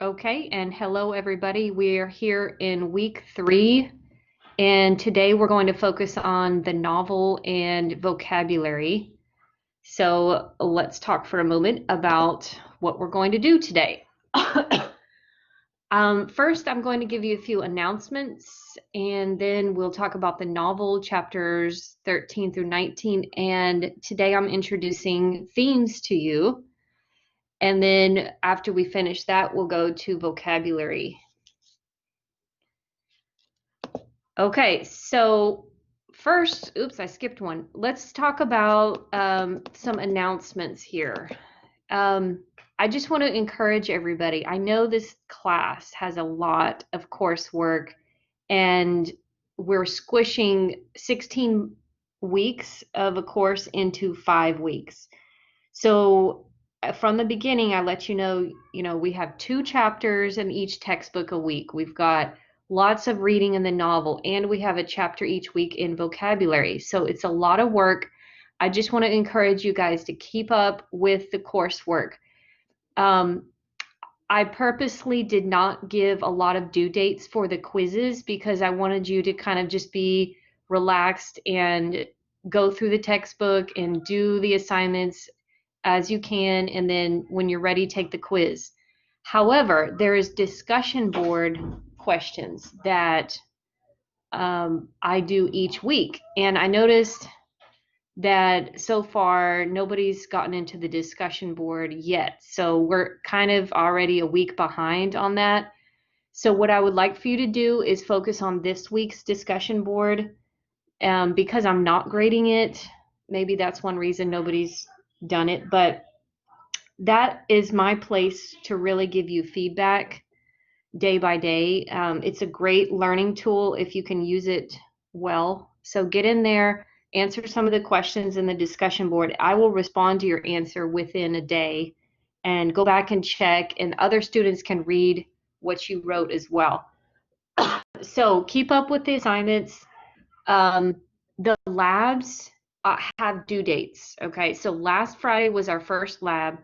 Okay, and hello everybody. We're here in week 3, and today we're going to focus on the novel and vocabulary. So let's talk for a moment about what we're going to do today. First, I'm going to give you a few announcements, and then we'll talk about the novel chapters 13 through 19. And today I'm introducing themes to you. And then after we finish that, we'll go to vocabulary. Okay, so first, oops, I skipped one. Let's talk about some announcements here. Um, I just want to encourage everybody. I know this class has a lot of coursework, and we're squishing 16 weeks of a course into 5 weeks. So from the beginning, I let you know, we have 2 chapters in each textbook a week. We've got lots of reading in the novel, and we have a chapter each week in vocabulary. So it's a lot of work. I just want to encourage you guys to keep up with the coursework. Um, I purposely did not give a lot of due dates for the quizzes because I wanted you to kind of just be relaxed and go through the textbook and do the assignments as you can, and then when you're ready, take the quiz. However, there is discussion board questions that I do each week, and I noticed that so far nobody's gotten into the discussion board yet. So we're kind of already a week behind on that. So what I would like for you to do is focus on this week's discussion board. Because I'm not grading it, maybe that's one reason nobody's done it, but that is my place to really give you feedback day by day. It's a great learning tool if you can use it well. So get in there, answer some of the questions in the discussion board. I will respond to your answer within a day and go back and check, and other students can read what you wrote as well. So keep up with the assignments. The labs have due dates. Okay, so last Friday was our first lab,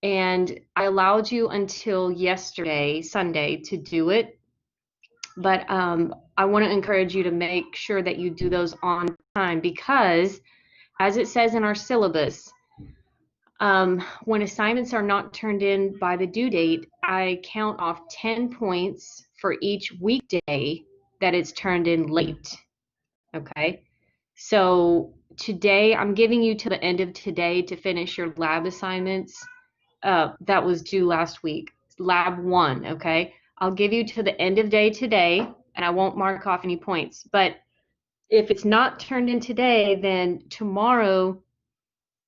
and I allowed you until yesterday, Sunday, to do it. But I want to encourage you to make sure that you do those on time because, as it says in our syllabus, when assignments are not turned in by the due date, I count off 10 points for each weekday that it's turned in late. Okay? So today, I'm giving you to the end of today to finish your lab assignments. That was due last week. Lab 1, okay? I'll give you to the end of day today, and I won't mark off any points. But if it's not turned in today, then tomorrow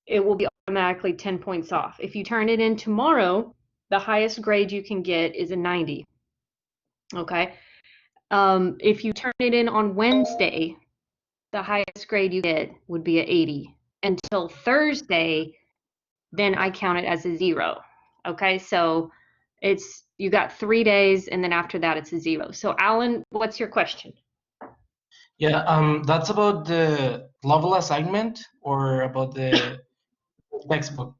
it will be automatically 10 points off. If you turn it in tomorrow, the highest grade you can get is a 90, okay? If you turn it in on Wednesday, the highest grade you get would be a 80. Until Thursday, then I count it as a 0. Okay, so you got 3 days, and then after that it's a 0. So Alan, what's your question? Yeah, that's about the level assignment or about the textbook?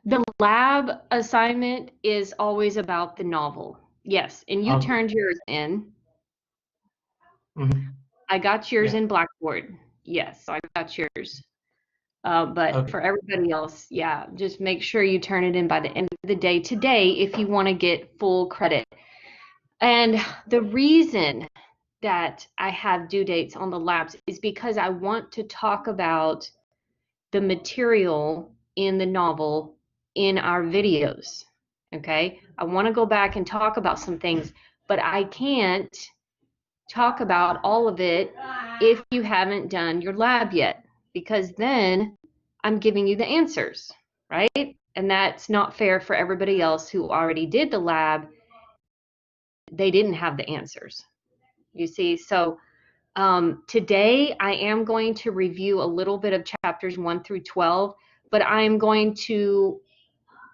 The lab assignment is always about the novel. Yes, and you Okay. turned yours in. Mhm. I got yours Yeah. in Blackboard. Yes, so I got yours. But Okay. for everybody else, yeah, just make sure you turn it in by the end of the day today if you want to get full credit. And the reason that I have due dates on the labs is because I want to talk about the material in the novel in our videos. Okay? I want to go back and talk about some things, but I can't talk about all of it if you haven't done your lab yet, because then I'm giving you the answers, right? And that's not fair for everybody else who already did the lab. They didn't have the answers. You see, so today I am going to review a little bit of chapters 1 through 12, but I'm going to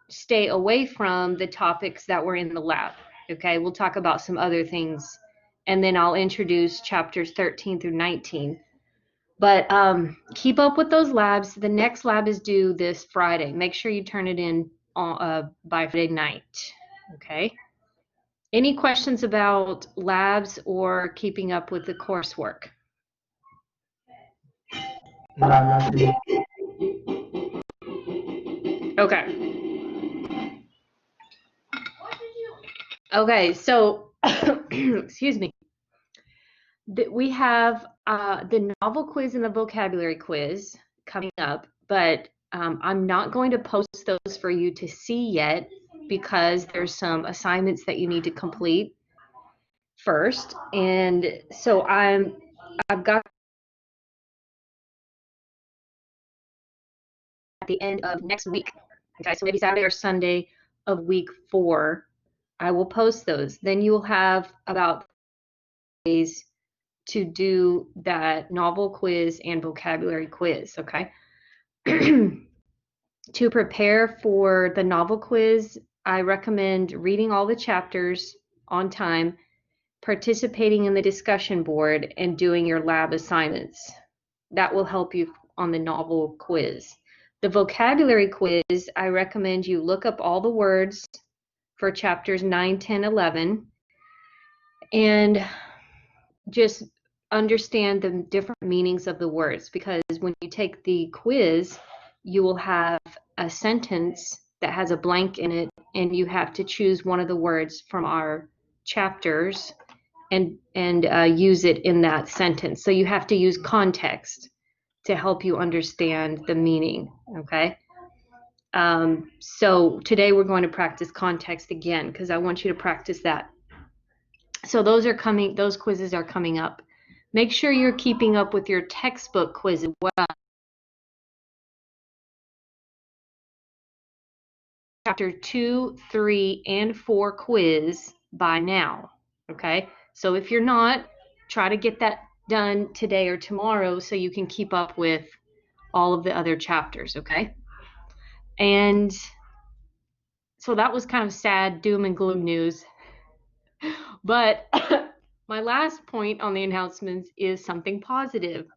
stay away from the topics that were in the lab. Okay, we'll talk about some other things, and then I'll introduce chapters 13 through 19. But keep up with those labs. The next lab is due this Friday. Make sure you turn it in by Friday night. Okay. Any questions about labs or keeping up with the coursework? No, nothing. Okay. Okay, so excuse me. We have the novel quiz and the vocabulary quiz coming up, but I'm not going to post those for you to see yet because there's some assignments that you need to complete first. And so I've got at the end of next week. Okay, so maybe Saturday or Sunday of week 4, I will post those. Then you'll have about days to do that novel quiz and vocabulary quiz, okay? To prepare for the novel quiz, I recommend reading all the chapters on time, participating in the discussion board, and doing your lab assignments. That will help you on the novel quiz. The vocabulary quiz, I recommend you look up all the words for chapters 9, 10, 11, and just understand the different meanings of the words, because when you take the quiz, you will have a sentence that has a blank in it, and you have to choose one of the words from our chapters and use it in that sentence. So you have to use context to help you understand the meaning, okay? So today we're going to practice context again because I want you to practice that. So those quizzes are coming up. Make sure you're keeping up with your textbook quiz as well. Chapter 2, 3, and 4 quiz by now, okay? So if you're not, try to get that done today or tomorrow so you can keep up with all of the other chapters, okay? And so that was kind of sad, doom and gloom news. But my last point on the announcements is something positive.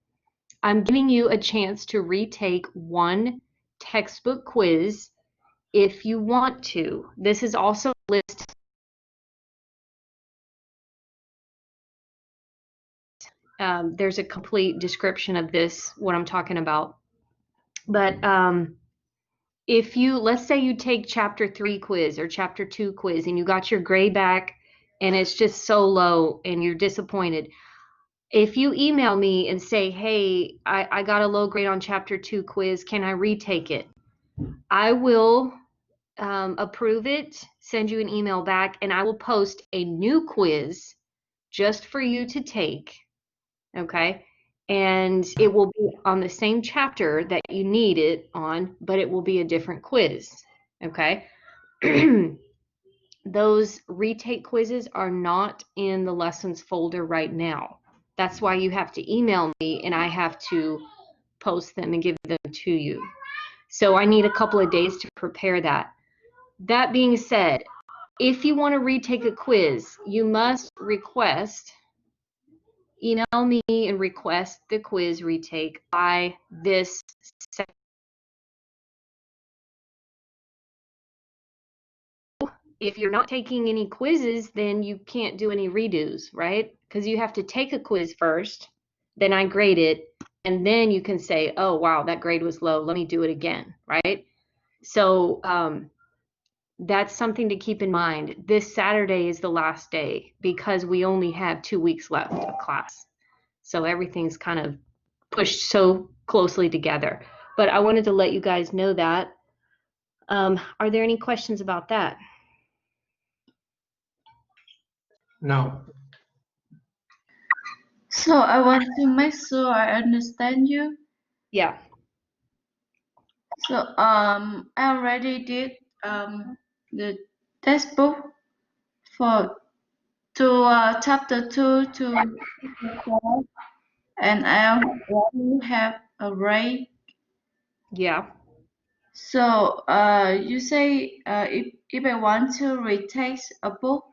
I'm giving you a chance to retake one textbook quiz if you want to. This is also listed. There's a complete description of this, what I'm talking about. But if you, let's say you take chapter 3 quiz or chapter 2 quiz and you got your grade back and it's just so low and you're disappointed, if you email me and say, hey, I got a low grade on chapter 2 quiz, can I retake it? I will approve it, send you an email back, and I will post a new quiz just for you to take, okay? And it will be on the same chapter that you need it on, but it will be a different quiz, okay? Those retake quizzes are not in the lessons folder right now. That's why you have to email me and I have to post them and give them to you. So I need a couple of days to prepare that. That being said, if you want to retake a quiz, you must email me and request the quiz retake by this Saturday. If you're not taking any quizzes, then you can't do any redos, right? Because you have to take a quiz first, then I grade it, and then you can say, oh, wow, that grade was low. Let me do it again, right? So that's something to keep in mind. This Saturday is the last day because we only have 2 weeks left of class. So everything's kind of pushed so closely together. But I wanted to let you guys know that. Are there any questions about that? No. So I want to make sure I understand you. Yeah. So I already did the textbook for chapter 2 to chapter 4, and I already have a rate. Yeah. So you say if I want to retake a book,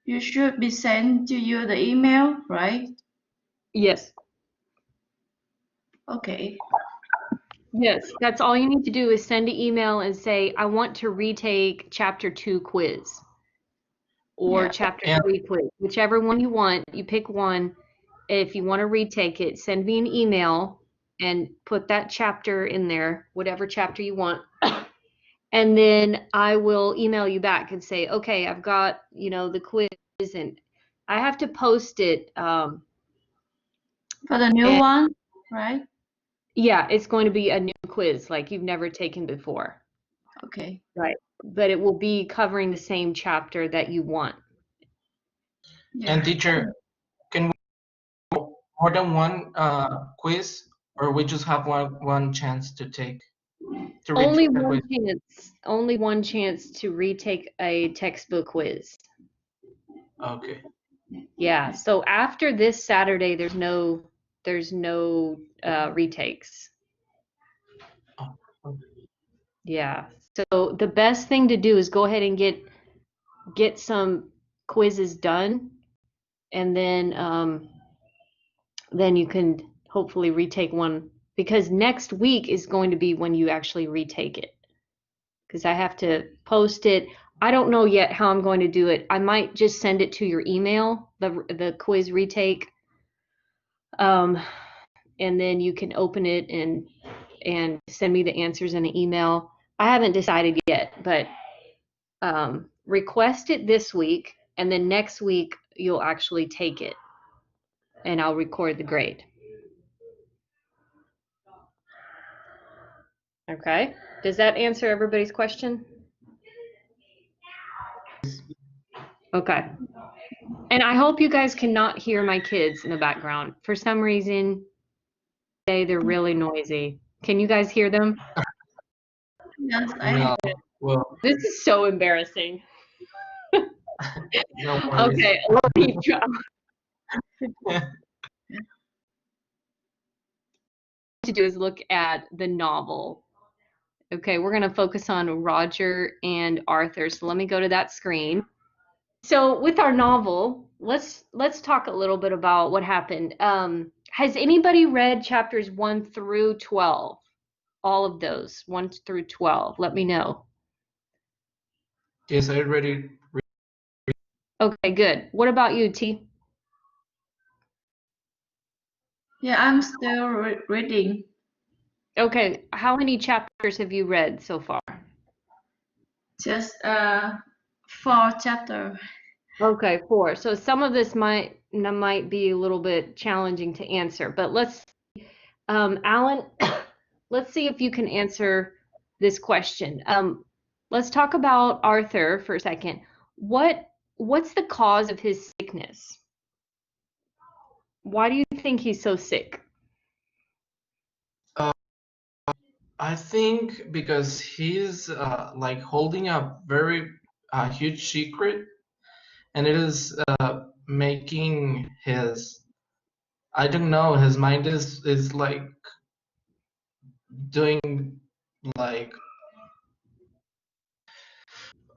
you should be sent to you the email, right? Yes. Okay. Yes. That's all you need to do is send an email and say, I want to retake chapter 2 quiz. or Yeah. chapter And 3 quiz, whichever one you want. You pick one. If you want to retake it, send me an email and put that chapter in there, whatever chapter you want. And then I will email you back and say, okay, I've got, the quiz, and I have to post it. For the new And one, right? yeah, it's going to be a new quiz like you've never taken before. Okay. Right. But it will be covering the same chapter that you want. Yeah. teacher, can we more than one quiz, or we just have one chance to retake the quiz? Only one chance to retake a textbook quiz. Okay. Yeah. So after this Saturday, there's no retakes. Oh, okay. Yeah. So the best thing to do is go ahead and get some quizzes done, and then you can hopefully retake one, because next week is going to be when you actually retake it. Because I have to post it. I don't know yet how I'm going to do it. I might just send it to your email, the quiz retake, and then you can open it and send me the answers in an email. I haven't decided yet, but request it this week, and then next week you'll actually take it, and I'll record the grade. Okay. Does that answer everybody's question? Okay. And I hope you guys cannot hear my kids in the background. For some reason, they're really noisy. Can you guys hear them? Yes, No. Well, This is so embarrassing. no worries. Okay, let me try to do is look at the novel. Okay, we're going to focus on Roger and Arthur. So let me go to that screen. So with our novel, let's talk a little bit about what happened. Has anybody read chapters 1 through 12? All of those, 1 through 12. Let me know. Yes, I already. Okay, good. What about you, T? yeah, I'm still reading. Okay, how many chapters have you read so far? Just 4 chapter. Okay, 4. So some of this might be a little bit challenging to answer, but Alan, let's see if you can answer this question. Let's talk about Arthur for a second. What's the cause of his sickness? Why do you think he's so sick? I think because he's like holding a very huge secret, and it is making his, I don't know, his mind is like doing, like,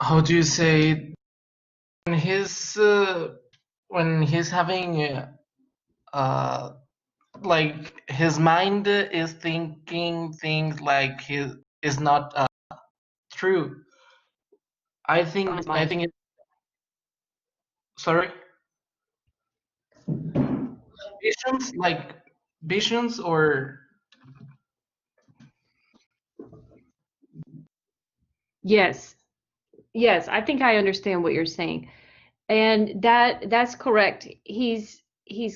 how do you say, when he's having uh like his mind is thinking things like he is not true. I On his think mind. it, sorry, visions, like visions, or Yes. Yes, I think I understand what you're saying. And that's correct. He's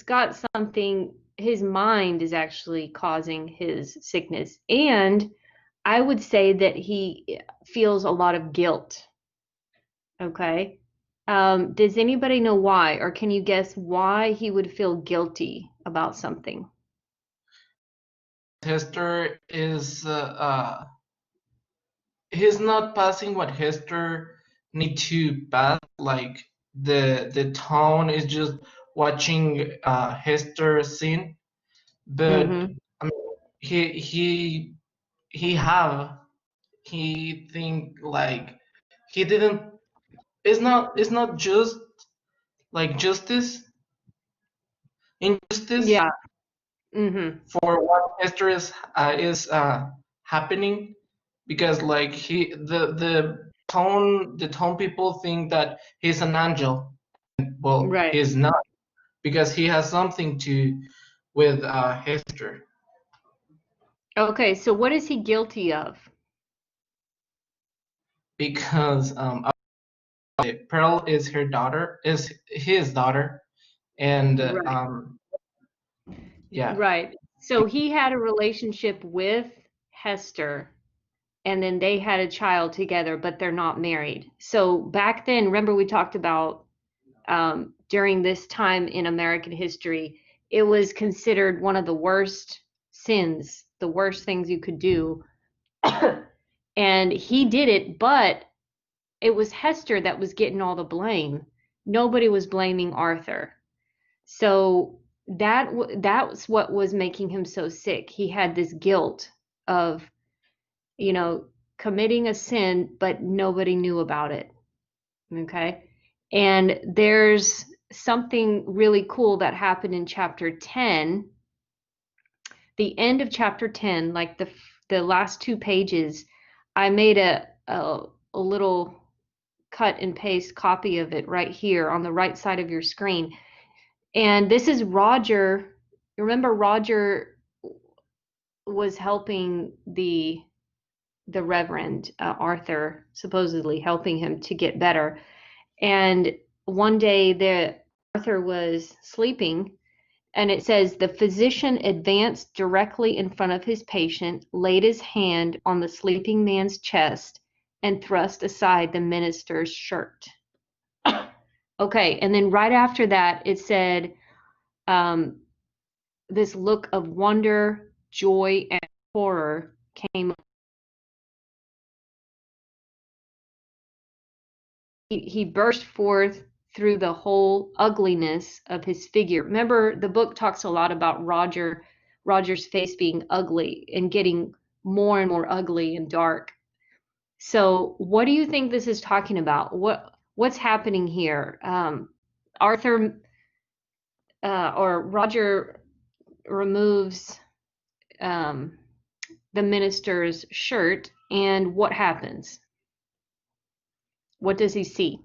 got something, his mind is actually causing his sickness. And I would say that he feels a lot of guilt. Okay. Does anybody know why, or can you guess why he would feel guilty about something? Hester is he's not passing what Hester need to pass. Like the tone is just watching Hester sing, but Mm-hmm. I mean, he he have he think like he didn't. It's not just like justice, injustice Yeah. Mm-hmm. for what Hester is happening, because like the tone people think that he's an angel. Well, Right. he's not, because he has something to with Hester. Okay, so what is he guilty of? Because Pearl is his daughter, and Right. yeah. Right. So he had a relationship with Hester, and then they had a child together, but they're not married. So back then, remember we talked about during this time in American history, it was considered one of the worst sins, the worst things you could do. And he did it, but it was Hester that was getting all the blame. Nobody was blaming Arthur. So that's what was making him so sick. He had this guilt of, you know, committing a sin, but nobody knew about it. Okay. And there's something really cool that happened in chapter 10. The end of chapter 10, like the last 2 pages, I made a little cut and paste copy of it right here on the right side of your screen. And this is Roger. Remember, Roger was helping the Reverend Arthur, supposedly helping him to get better. And one day, Arthur was sleeping, and it says the physician advanced directly in front of his patient, laid his hand on the sleeping man's chest, and thrust aside the minister's shirt. Okay, and then right after that, it said, this look of wonder, joy, and horror came. He burst forth through the whole ugliness of his figure. Remember, the book talks a lot about Roger's face being ugly and getting more and more ugly and dark. So, what do you think this is talking about? What's happening here? Arthur or Roger removes um, the minister's shirt, and what happens? What does he see?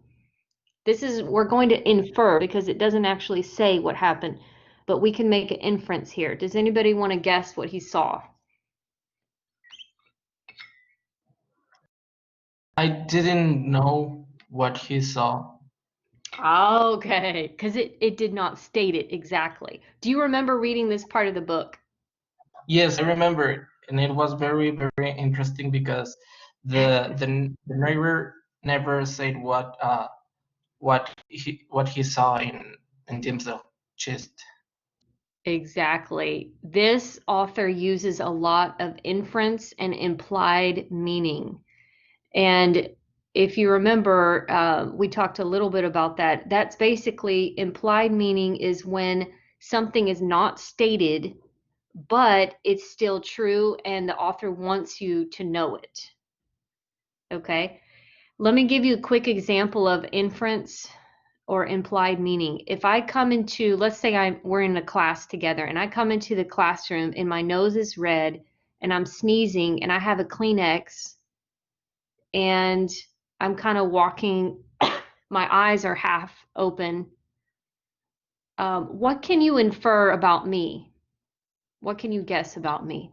We're going to infer because it doesn't actually say what happened, but we can make an inference here. Does anybody want to guess what he saw? I didn't know what he saw. Okay, because it did not state it exactly. Do you remember reading this part of the book? Yes, I remember, and it was very, very interesting because the neighbor never said what he saw in terms of chest. Exactly. This author uses a lot of inference and implied meaning. And if you remember, we talked a little bit about that. That's basically implied meaning is when something is not stated, but it's still true, and the author wants you to know it. Okay. Let me give you a quick example of inference or implied meaning. If I come into, let's say we're in a class together, and I come into the classroom and my nose is red and I'm sneezing and I have a Kleenex and I'm kind of walking, my eyes are half open. What can you infer about me? What can you guess about me?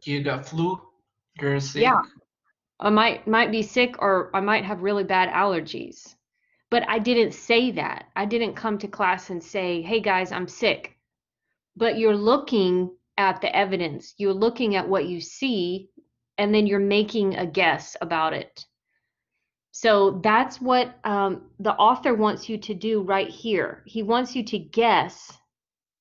You got flu, you're sick. Yeah, I might be sick, or I might have really bad allergies. But I didn't say that. I didn't come to class and say, "Hey guys, I'm sick." But you're looking at the evidence. You're looking at what you see, and then you're making a guess about it. So that's what the author wants you to do right here. He wants you to guess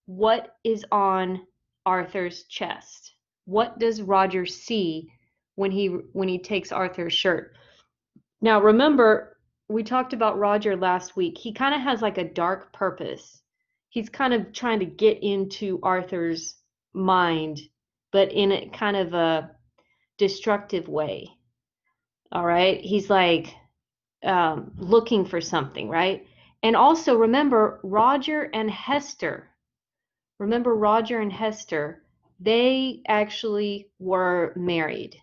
what is on Arthur's chest. What does Roger see when he takes Arthur's shirt? Now remember, we talked about Roger last week. He kind of has like a dark purpose. He's kind of trying to get into Arthur's mind, but in a kind of a destructive way. All right. He's like looking for something, right? And also remember Roger and Hester. Remember Roger and Hester, they actually were married.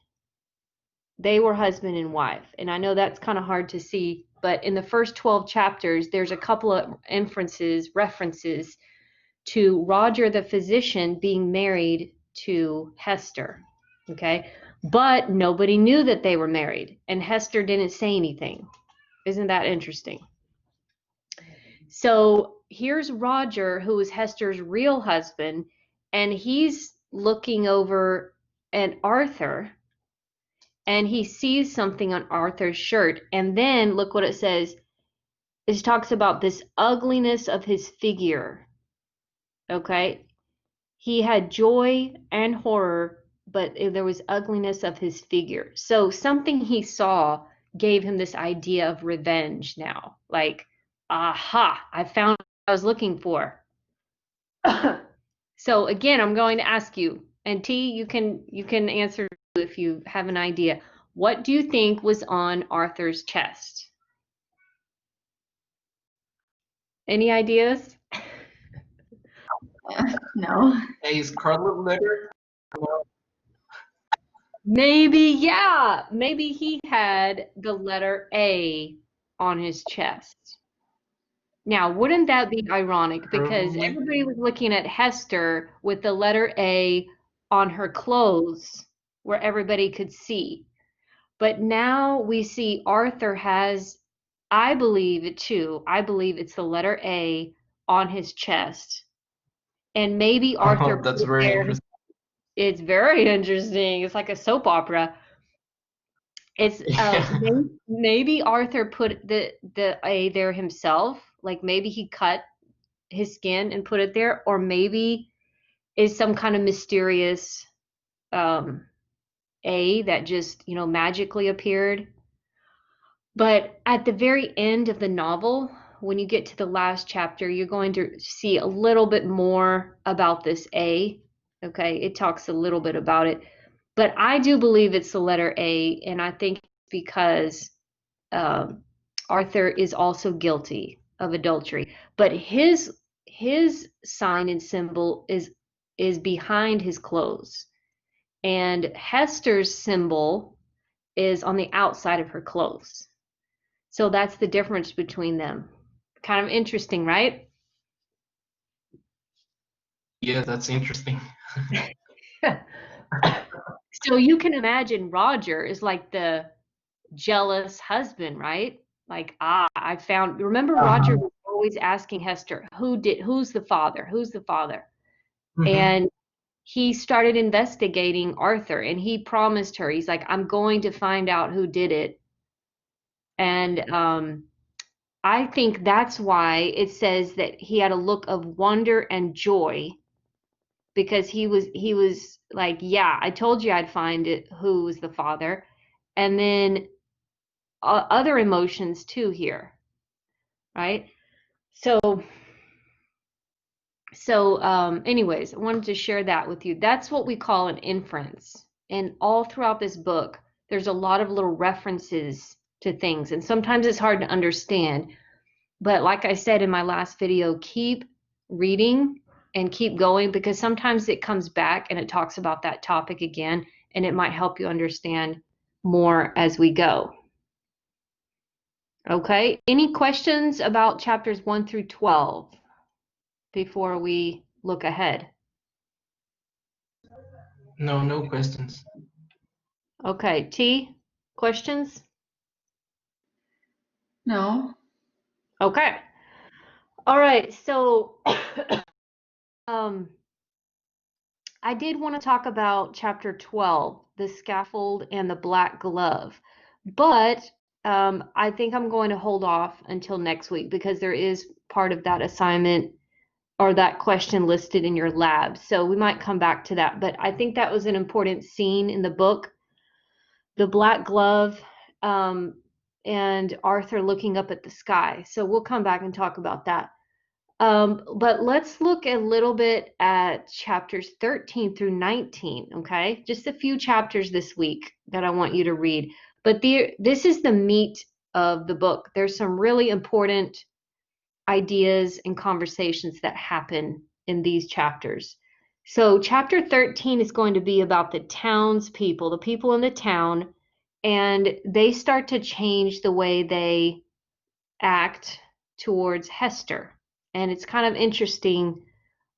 They were husband and wife. And I know that's kind of hard to see, but in the first 12 chapters, there's a couple of references to Roger the physician being married to Hester. Okay. But nobody knew that they were married, and Hester didn't say anything. Isn't that interesting? So here's Roger, who is Hester's real husband, and he's looking over at Arthur, and he sees something on Arthur's shirt. And then look what it says. It talks about this ugliness of his figure. Okay. He had joy and horror, but there was ugliness of his figure. So something he saw gave him this idea of revenge now. Like, aha, I found what I was looking for. So again, I'm going to ask you, and T, you can answer if you have an idea. What do you think was on Arthur's chest? Any ideas? No. A scarlet letter. Maybe, yeah. Maybe he had the letter A on his chest. Now, wouldn't that be ironic? Because Probably. everybody was looking at Hester with the letter A on her clothes where everybody could see. But now we see Arthur has, I believe it too, I believe it's the letter A on his chest. And maybe Arthur Oh, that's put it very there. interesting. It's very interesting. It's like a soap opera. It's maybe Arthur put the A there himself. Like maybe he cut his skin and put it there, or maybe is some kind of mysterious A that just, magically appeared. But at the very end of the novel, when you get to the last chapter, you're going to see a little bit more about this A. Okay, it talks a little bit about it. But I do believe it's the letter A, and I think it's because Arthur is also guilty of adultery. But his sign and symbol is behind his clothes, and Hester's symbol is on the outside of her clothes. So that's the difference between them. Kind of interesting, right? Yeah, that's interesting. So you can imagine Roger is like the jealous husband, right? Like, I found, remember Roger was always asking Hester, who's the father? Who's the father? And he started investigating Arthur, and he promised her, he's like, I'm going to find out who did it. And I think that's why it says that he had a look of wonder and joy, because he was like, yeah, I told you I'd find it, who was the father. And then other emotions too here, right? So anyways, I wanted to share that with you. That's what we call an inference. And all throughout this book, there's a lot of little references to things, and sometimes it's hard to understand. But like I said in my last video, keep reading and keep going, because sometimes it comes back and it talks about that topic again, and it might help you understand more as we go. Okay, any questions about chapters 1 through 12 before we look ahead? No questions. Okay, T, questions? No. Okay. All right, so I did want to talk about chapter 12, the scaffold and the black glove, but I think I'm going to hold off until next week, because there is part of that assignment or that question listed in your lab. So we might come back to that, but I think that was an important scene in the book, the black glove, and Arthur looking up at the sky. So we'll come back and talk about that. But let's look a little bit at chapters 13 through 19, okay? Just a few chapters this week that I want you to read. But this is the meat of the book. There's some really important ideas and conversations that happen in these chapters. So chapter 13 is going to be about the townspeople, the people in the town, and they start to change the way they act towards Hester. And it's kind of interesting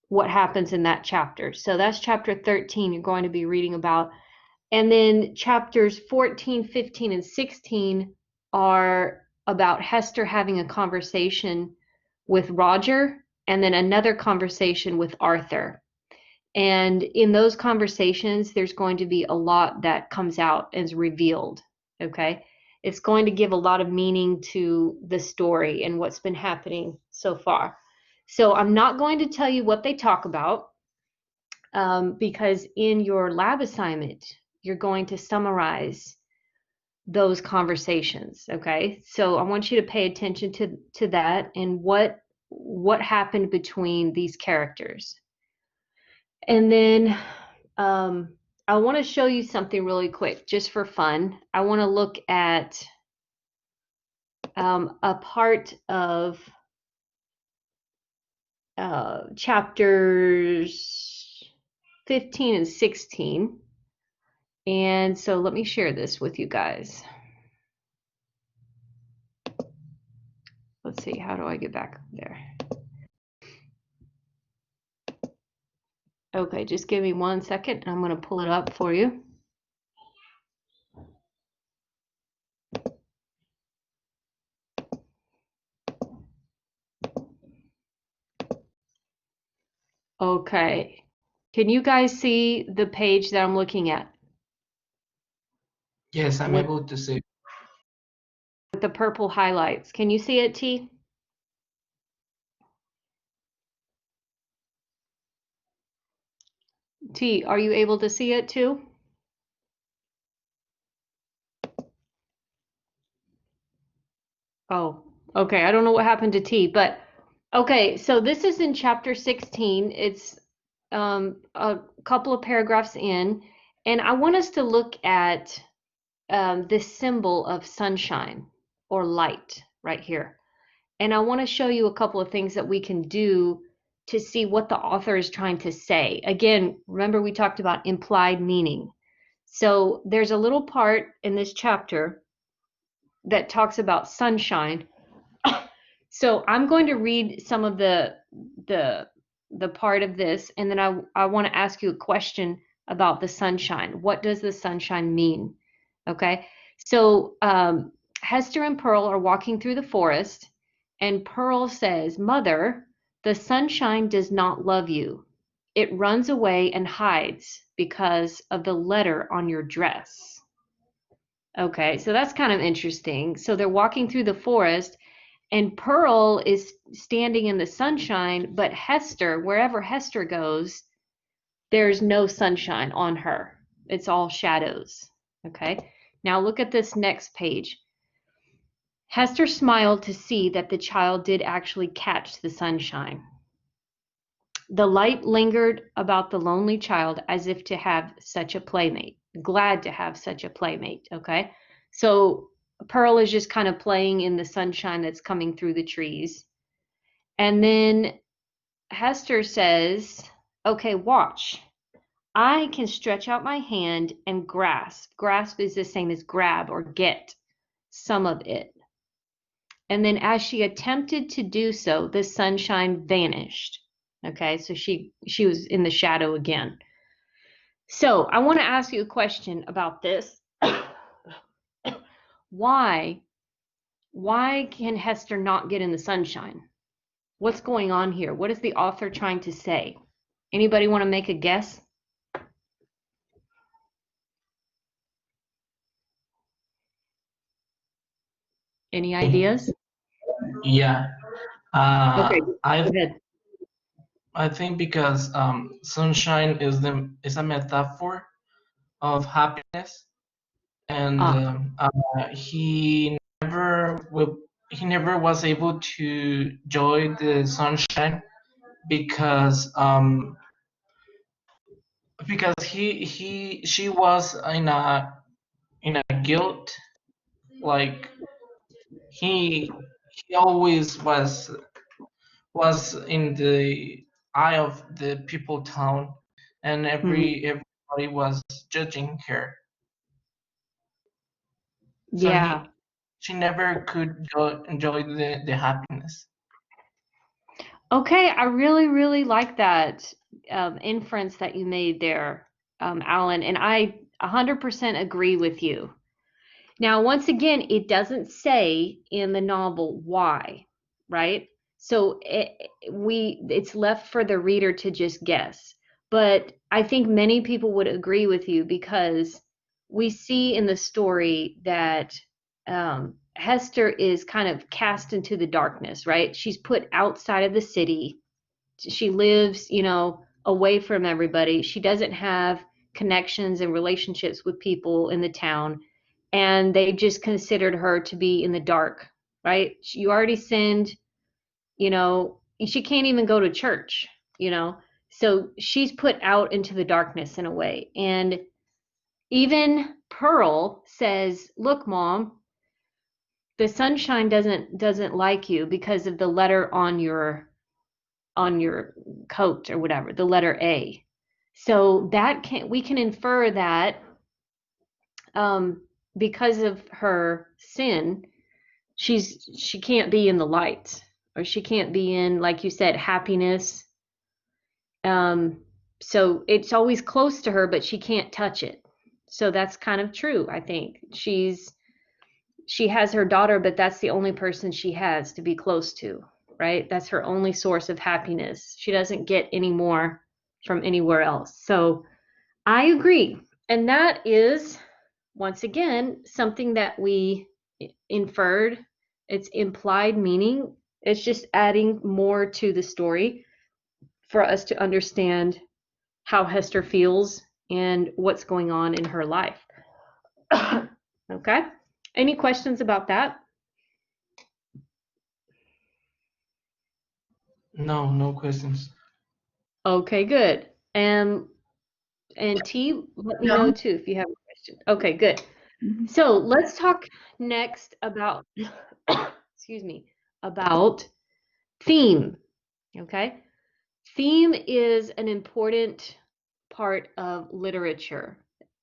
what happens in that chapter. So that's chapter 13 you're going to be reading about. And then chapters 14, 15, and 16 are about Hester having a conversation with Roger and then another conversation with Arthur. And in those conversations, there's going to be a lot that comes out as revealed. Okay. It's going to give a lot of meaning to the story and what's been happening so far. So I'm not going to tell you what they talk about because in your lab assignment, you're going to summarize those conversations. Okay. So I want you to pay attention to that and what happened between these characters. And then I want to show you something really quick, just for fun. I want to look at a part of chapters 15 and 16. And so let me share this with you guys. Let's see, how do I get back there? Okay, just give me 1 second. I'm going to pull it up for you. Okay. Can you guys see the page that I'm looking at? Yes, I'm With able to see. the purple highlights. Can you see it, T? T, are you able to see it too? Oh, okay. I don't know what happened to T, but okay. So this is in chapter 16. It's a couple of paragraphs in, and I want us to look at this symbol of sunshine or light right here. And I want to show you a couple of things that we can do to see what the author is trying to say. Again, remember we talked about implied meaning. So there's a little part in this chapter that talks about sunshine. So I'm going to read some of the part of this, and then I want to ask you a question about the sunshine. What does the sunshine mean? Okay. So Hester and Pearl are walking through the forest, and Pearl says, "Mother, the sunshine does not love you. It runs away and hides because of the letter on your dress." Okay, so that's kind of interesting. So they're walking through the forest, and Pearl is standing in the sunshine, but Hester, wherever Hester goes, there's no sunshine on her. It's all shadows. Okay, now look at this next page. Hester smiled to see that the child did actually catch the sunshine. The light lingered about the lonely child as if to have such a playmate, glad to have such a playmate. Okay, so Pearl is just kind of playing in the sunshine that's coming through the trees. And then Hester says, "Okay, watch. I can stretch out my hand and grasp." Grasp is the same as grab or get some of it. And then as she attempted to do so, the sunshine vanished. Okay, so she was in the shadow again. So I want to ask you a question about this. Why can Hester not get in the sunshine? What's going on here? What is the author trying to say? Anybody want to make a guess? Any ideas? Yeah. Okay, go I ahead. I think because sunshine is a metaphor of happiness, and Ah, he never was able to enjoy the sunshine because she was in a guilt, like he always was in the eye of the people town, and mhm. everybody was judging her. So Yeah. she never could enjoy the happiness. Okay, I really, really like that inference that you made there, Alan, and I 100% agree with you. Now, once again, it doesn't say in the novel why, right? So it's left for the reader to just guess. But I think many people would agree with you because we see in the story that Hester is kind of cast into the darkness, right? She's put outside of the city. She lives, away from everybody. She doesn't have connections and relationships with people in the town, and they just considered her to be in the dark, right? You already sinned, she can't even go to church, you know. So she's put out into the darkness in a way. And even Pearl says, "Look, Mom, the sunshine doesn't like you because of the letter on your coat or whatever, the letter A." So we can infer that um, because of her sin, she can't be in the light, or she can't be in, like you said, happiness. Um, so it's always close to her, but she can't touch it. So that's kind of true, I think. She has her daughter, but that's the only person she has to be close to, right? That's her only source of happiness. She doesn't get any more from anywhere else. So I agree. And that is, once again, something that we inferred. It's implied meaning. It's just adding more to the story for us to understand how Hester feels and what's going on in her life. Okay? Any questions about that? No, no questions. Okay, good. And T, let me know No. too if you have a question. Okay, good. Mhm. So let's talk next about, excuse me, about theme. Okay? Theme is an important part of literature.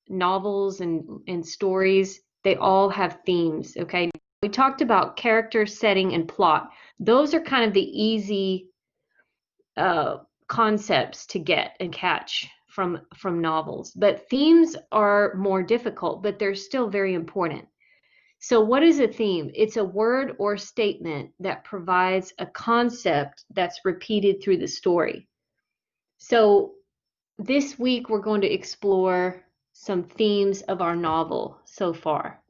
Novels and stories, they all have themes. Okay? We talked about character, setting, and plot. Those are kind of the easy uh, concepts to get and catch from novels. But themes are more difficult, but they're still very important. So, what is a theme? It's a word or statement that provides a concept that's repeated through the story. So, this week we're going to explore some themes of our novel so far.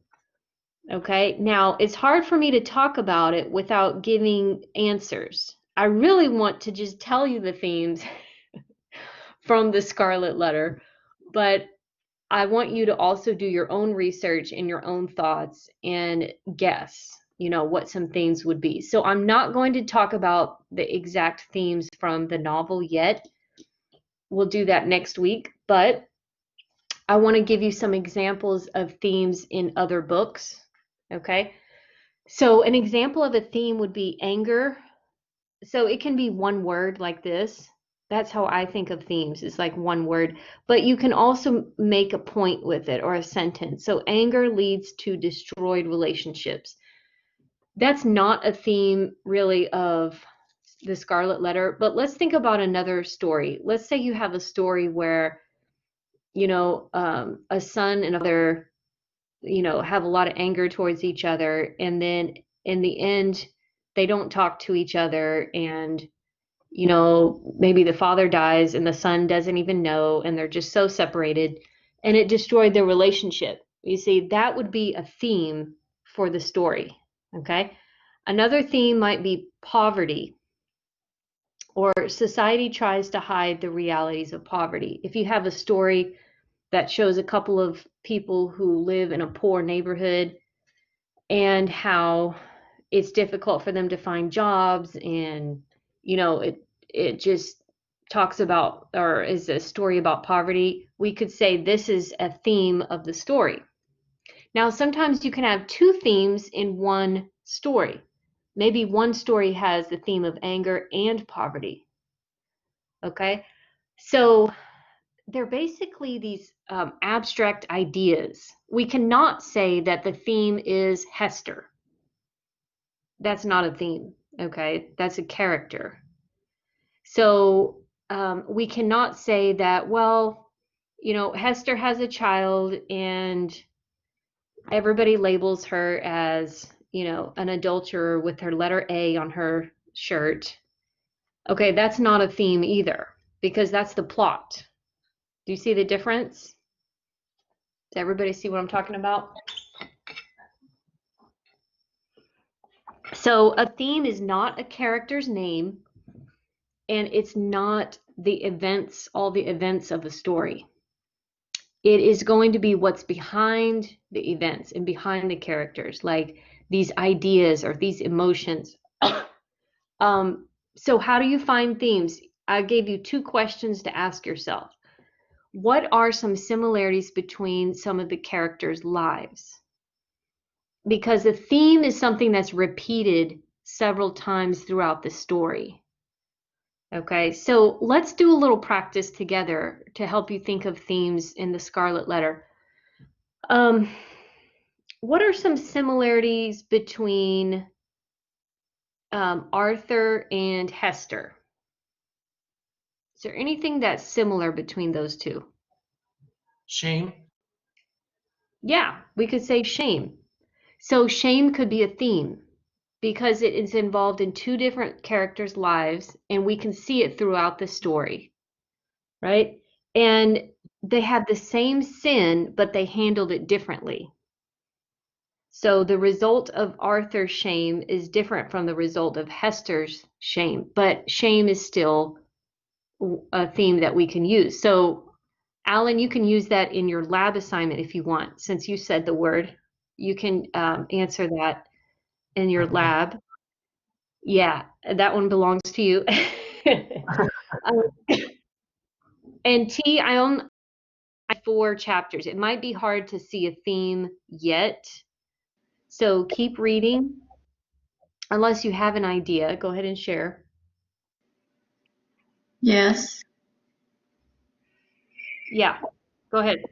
Okay, now it's hard for me to talk about it without giving answers. I really want to just tell you the themes from the Scarlet Letter, but I want you to also do your own research and your own thoughts and guess, what some themes would be. So I'm not going to talk about the exact themes from the novel yet. We'll do that next week, but I want to give you some examples of themes in other books. Okay. So an example of a theme would be anger. So it can be one word like this. That's how I think of themes. It's like one word, but you can also make a point with it or a sentence. So anger leads to destroyed relationships. That's not a theme really of the Scarlet Letter, but let's think about another story. Let's say you have a story where, a son and a father, have a lot of anger towards each other, and then in the end, they don't talk to each other, and maybe the father dies and the son doesn't even know, and they're just so separated, and it destroyed their relationship. You see, that would be a theme for the story. Okay. Another theme might be poverty, or society tries to hide the realities of poverty. If you have a story that shows a couple of people who live in a poor neighborhood and how it's difficult for them to find jobs, and it just talks about, or is a story about poverty, we could say this is a theme of the story. Now sometimes you can have two themes in one story. Maybe one story has the theme of anger and poverty. Okay, so they're basically these abstract ideas. We cannot say that the theme is Hester. That's not a theme, okay? That's a character. So we cannot say that, well, Hester has a child and everybody labels her as, an adulterer with her letter A on her shirt. Okay, that's not a theme either, because that's the plot. Do you see the difference? Does everybody see what I'm talking about? So a theme is not a character's name, and it's not all the events of the story. It is going to be what's behind the events and behind the characters, like these ideas or these emotions. So how do you find themes? I gave you 2 questions to ask yourself. What are some similarities between some of the characters' lives? Because the theme is something that's repeated several times throughout the story. Okay, so let's do a little practice together to help you think of themes in the Scarlet Letter. What are some similarities between Arthur and Hester? Is there anything that's similar between those two? Shame. Yeah, we could say shame. So shame could be a theme because it is involved in 2 different characters' lives, and we can see it throughout the story, right? And they have the same sin, but they handled it differently. So the result of Arthur's shame is different from the result of Hester's shame, but shame is still a theme that we can use. So Alan, you can use that in your lab assignment if you want. Since you said the word, you can answer that in your Okay. lab. Yeah, that one belongs to you. Um, and T, I own 4 chapters. It might be hard to see a theme yet, so keep reading. Unless you have an idea, go ahead and share. Yes. Yeah, go ahead.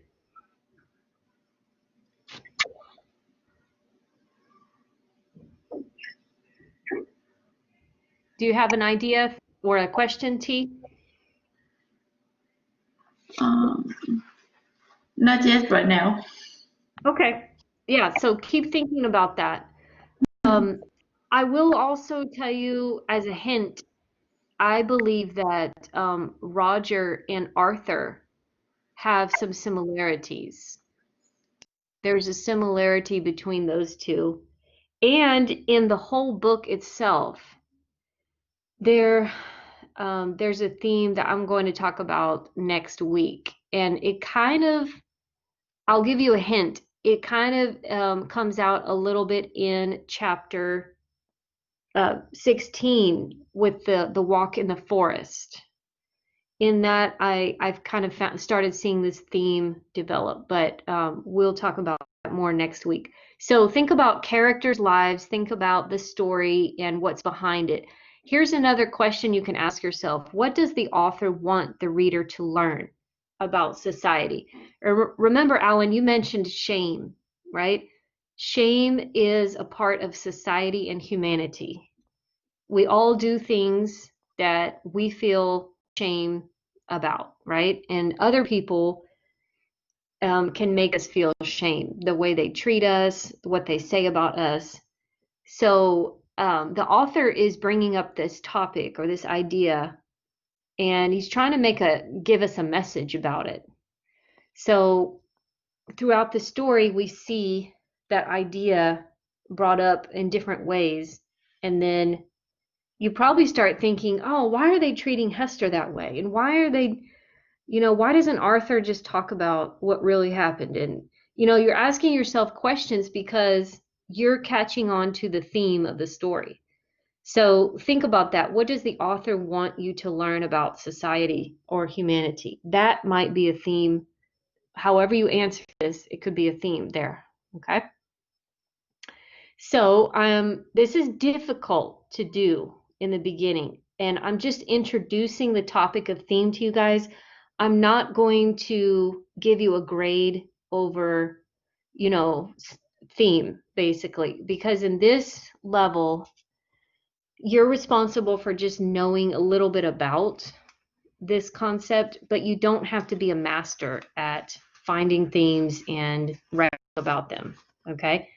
Do you have an idea or a question, T? Not yet right now. Okay. Yeah, so keep thinking about that. I will also tell you as a hint, I believe that Roger and Arthur have some similarities. There's a similarity between those two. And in the whole book itself, there's a theme that I'm going to talk about next week. And I'll give you a hint. It kind of comes out a little bit in chapter 16 with the walk in the forest. In that, I've kind of started seeing this theme develop, but we'll talk about that more next week. So think about characters' lives, think about the story and what's behind it. Here's another question you can ask yourself. What does the author want the reader to learn about society? Remember, Alan, you mentioned shame, right? Shame is a part of society and humanity. We all do things that we feel shame about, right? And other people can make us feel shame, the way they treat us, what they say about us. So the author is bringing up this topic or this idea, and he's trying to give us a message about it. So throughout the story, we see that idea brought up in different ways, and then you probably start thinking, oh, why are they treating Hester that way? And why doesn't Arthur just talk about what really happened? And, you're asking yourself questions because you're catching on to the theme of the story. So think about that. What does the author want you to learn about society or humanity? That might be a theme. However you answer this, it could be a theme there. Okay. So this is difficult to do in the beginning, and I'm just introducing the topic of theme to you guys. I'm not going to give you a grade over, theme, basically, because in this level, you're responsible for just knowing a little bit about this concept, but you don't have to be a master at finding themes and writing about them. Okay.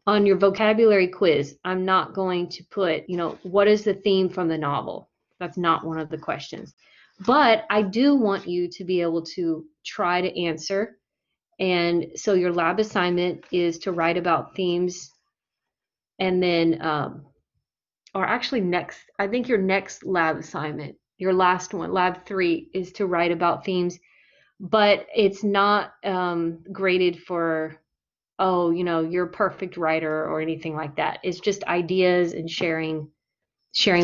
On your vocabulary quiz, I'm not going to put, what is the theme from the novel? That's not one of the questions. But I do want you to be able to try to answer. And so your lab assignment is to write about themes. And then, or actually I think your next lab assignment, your last one, lab 3, is to write about themes. But it's not graded for, oh, you're a perfect writer or anything like that. It's just ideas and sharing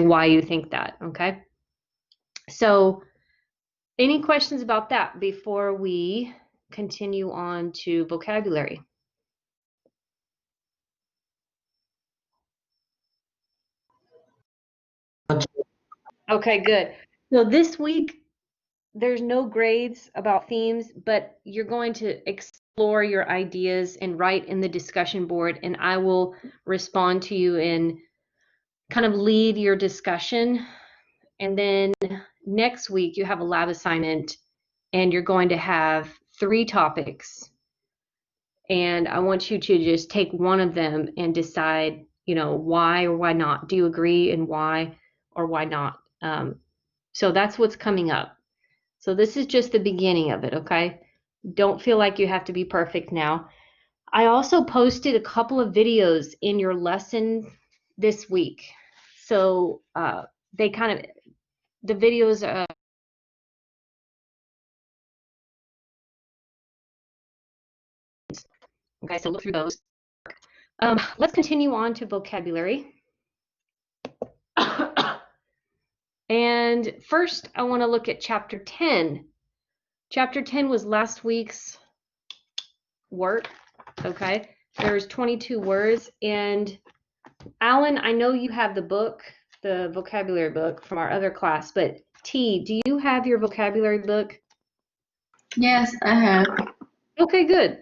why you think that. Okay. So any questions about that before we continue on to vocabulary? Okay, good. So this week, there's no grades about themes, but you're going to explore your ideas and write in the discussion board, and I will respond to you and kind of lead your discussion. And then next week, you have a lab assignment, and you're going to have 3 topics. And I want you to just take one of them and decide, why or why not. Do you agree, and why or why not? So that's what's coming up. So this is just the beginning of it, okay? Don't feel like you have to be perfect now. I also posted a couple of videos in your lesson this week. So the videos, okay, so look through those. Let's continue on to vocabulary. And first, I want to look at chapter 10. Chapter 10 was last week's work, okay? There's 22 words. And Alan, I know you have the book, the vocabulary book from our other class, but T, do you have your vocabulary book? Yes, I have. Okay, good.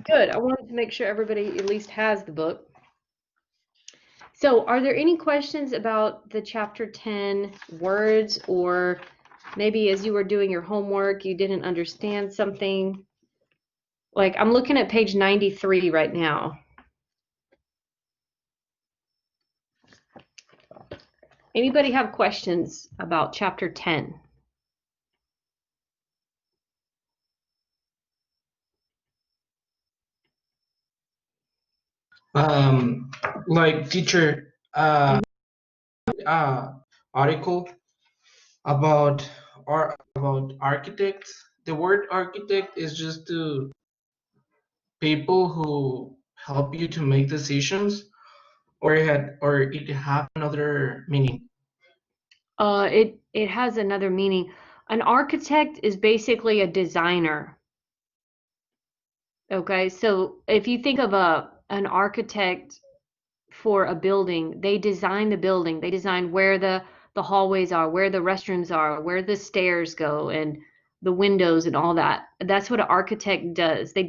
Good. I wanted to make sure everybody at least has the book. So are there any questions about the chapter 10 words, or maybe as you were doing your homework, you didn't understand something? Like I'm looking at page 93 right now. Anybody have questions about chapter 10? Like teacher, article about about architects. The word architect is just to people who help you to make decisions, or it have another meaning. It has another meaning. An architect is basically a designer. Okay, so if you think of an architect for a building, they design the building. They design where the hallways are, where the restrooms are, where the stairs go, and the windows and all that. That's what an architect does. They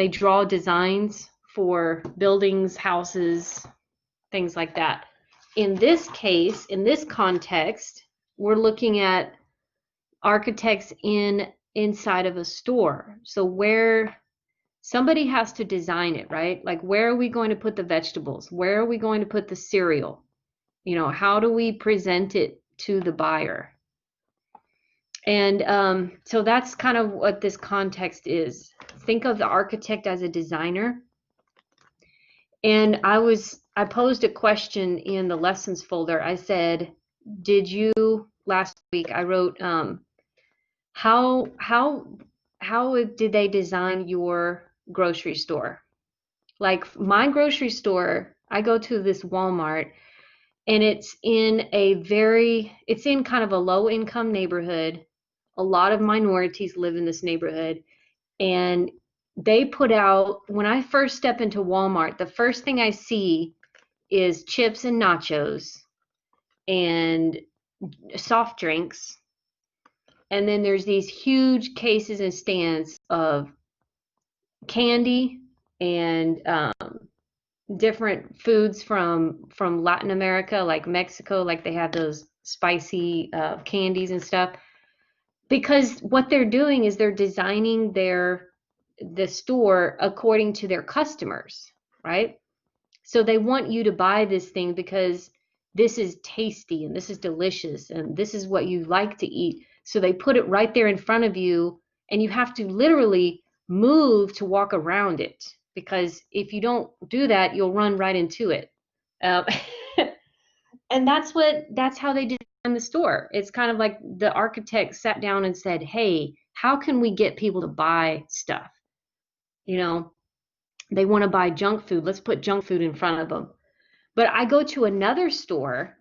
draw designs for buildings, houses, things like that. In this case, in this context, we're looking at architects inside of a store. So where somebody has to design it, right? Like where are we going to put the vegetables? Where are we going to put the cereal? How do we present it to the buyer? And so that's kind of what this context is. Think of the architect as a designer. And I posed a question in the lessons folder. I said, last week I wrote, how did they design your grocery store? Like my grocery store, I go to this Walmart, and it's in kind of a low income neighborhood. A lot of minorities live in this neighborhood, and they put out, when I first step into Walmart, the first thing I see is chips and nachos and soft drinks And then there's these huge cases and stands of candy and different foods from Latin America, like Mexico, like they have those spicy candies and stuff. Because what they're doing is they're designing the store according to their customers, right? So they want you to buy this thing because this is tasty and this is delicious and this is what you like to eat. So they put it right there in front of you, and you have to literally move to walk around it, because if you don't do that, you'll run right into it. Um, and that's how they design the store. It's kind of like the architect sat down and said, "Hey, how can we get people to buy stuff? You know, they want to buy junk food. Let's put junk food in front of them." But I go to another store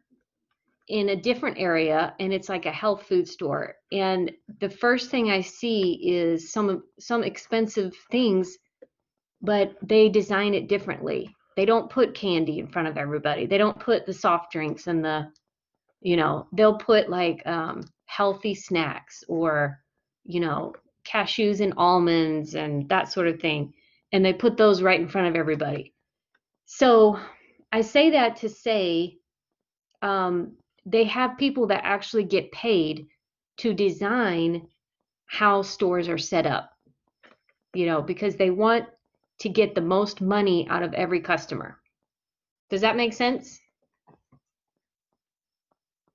in a different area, and it's like a health food store. And the first thing I see is some expensive things, but they design it differently. They don't put candy in front of everybody. They don't put the soft drinks and they'll put like healthy snacks, or, cashews and almonds and that sort of thing. And they put those right in front of everybody. So I say that to say, they have people that actually get paid to design how stores are set up, because they want to get the most money out of every customer. Does that make sense?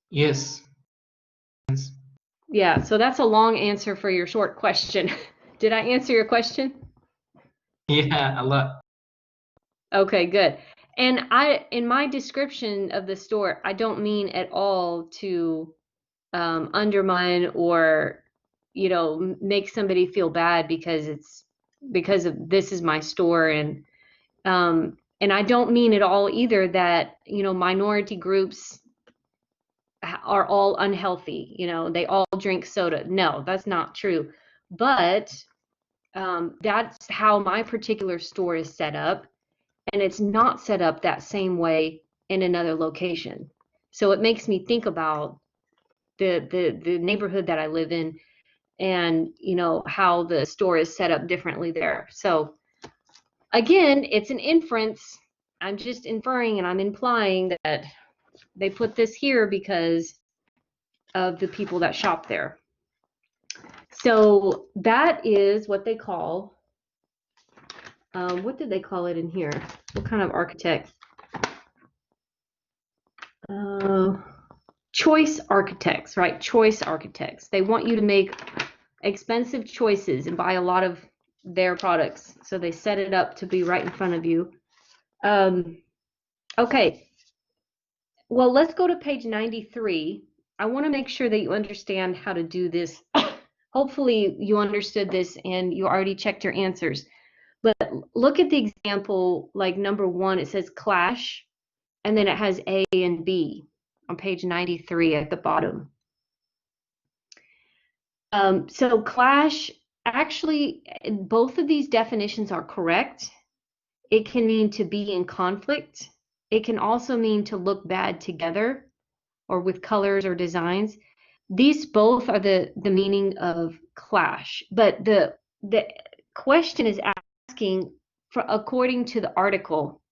Yes. Yeah, so that's a long answer for your short question. Did I answer your question? Yeah, a lot. Okay, good. And in my description of the store, I don't mean at all to undermine or, make somebody feel bad because of this is my store. And I don't mean at all either that, minority groups are all unhealthy, they all drink soda. No, that's not true. But that's how my particular store is set up, and it's not set up that same way in another location. So it makes me think about the neighborhood that I live in, and how the store is set up differently there. So again, it's an inference. I'm just inferring and I'm implying that they put this here because of the people that shop there. So that is what they call, what did they call it in here? What kind of architect? Choice architects, right? Choice architects. They want you to make expensive choices and buy a lot of their products. So they set it up to be right in front of you. Okay. Well, let's go to page 93. I want to make sure that you understand how to do this. Hopefully you understood this and you already checked your answers. But look at the example, like number 1, it says clash, and then it has A and B on page 93 at the bottom. So clash, actually, both of these definitions are correct. It can mean to be in conflict. It can also mean to look bad together or with colors or designs. These both are the meaning of clash. But the question is asking, according to the article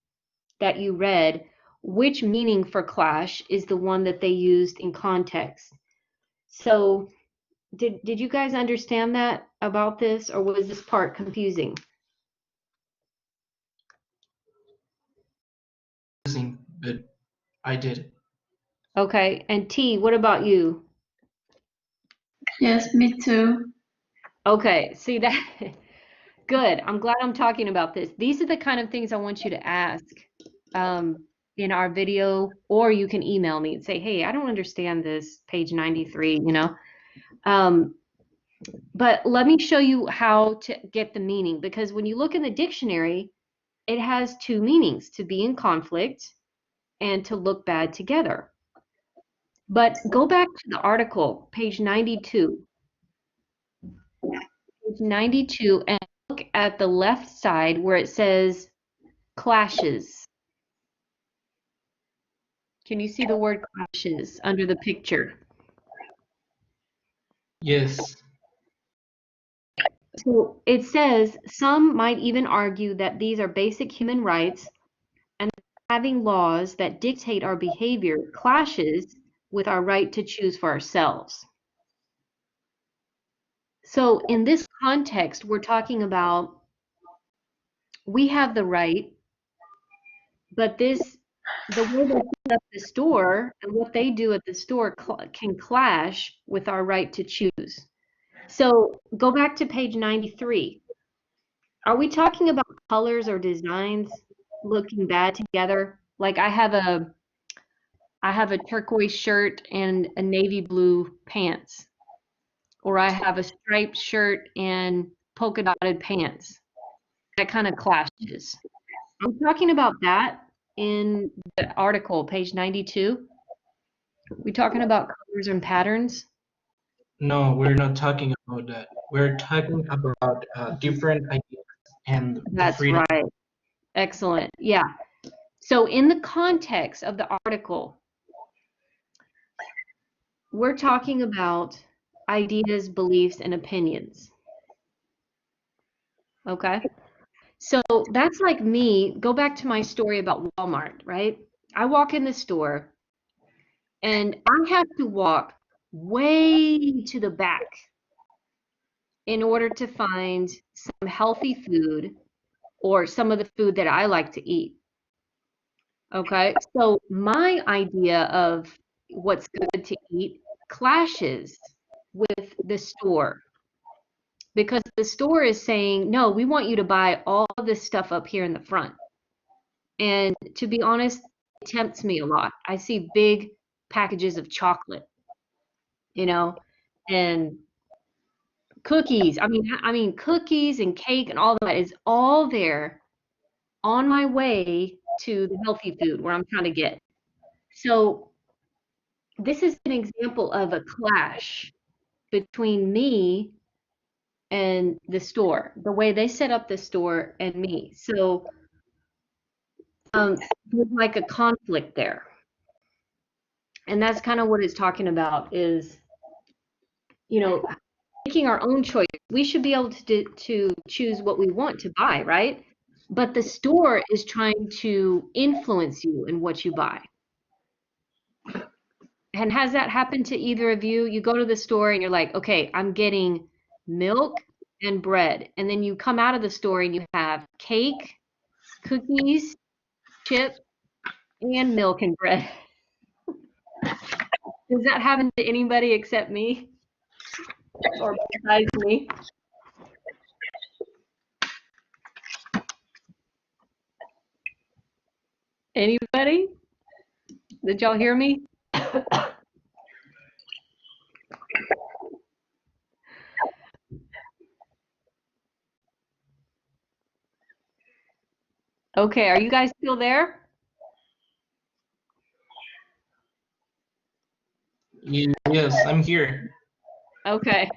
that you read, which meaning for clash is the one that they used in context. So did you guys understand that about this, or was this part confusing? But I did. Okay, and T, what about you? Yes, me too. Okay, see that? Good. I'm glad I'm talking about this. These are the kind of things I want you to ask in our video, or you can email me and say, hey, I don't understand this, page 93. But let me show you how to get the meaning, because when you look in the dictionary, it has 2 meanings: to be in conflict and to look bad together. But go back to the article, page 92. Page 92, and look at the left side where it says clashes. Can you see the word clashes under the picture? Yes. So it says some might even argue that these are basic human rights and having laws that dictate our behavior clashes with our right to choose for ourselves. So in this context, we're talking about we have the right, but the way they set up the store and what they do at the store can clash with our right to choose. So go back to page 93. Are we talking about colors or designs looking bad together? Like I have a turquoise shirt and a navy blue pants, or I have a striped shirt and polka dotted pants. That kind of clashes. I'm talking about that in the article, page 92. We talking about colors and patterns? No, we're not talking about that. We're talking about different ideas and the That's freedom. right. Excellent. Yeah. So in the context of the article, we're talking about ideas, beliefs, and opinions. Okay? So that's like me. Go back to my story about Walmart, right? I walk in the store and I have to walk way to the back in order to find some healthy food or some of the food that I like to eat. Okay? So my idea of what's good to eat clashes with the store because the store is saying, no, we want you to buy all this stuff up here in the front. And to be honest, it tempts me a lot. I see big packages of chocolate, you know, and cookies. I mean cookies and cake and all that is all there on my way to the healthy food where I'm trying to get. So this is an example of a clash between me and the store, the way they set up the store and me. So there's like a conflict there. And that's kind of what it's talking about is, you know, making our own choice. We should be able to choose what we want to buy, right? But the store is trying to influence you in what you buy. And has that happened to either of you? You go to the store and you're like, okay, I'm getting milk and bread. And then you come out of the store and you have cake, cookies, chips, and milk and bread. Does that happen to anybody except me or besides me? Anybody? Did y'all hear me? Okay, are you guys still there? Yes, I'm here. Okay.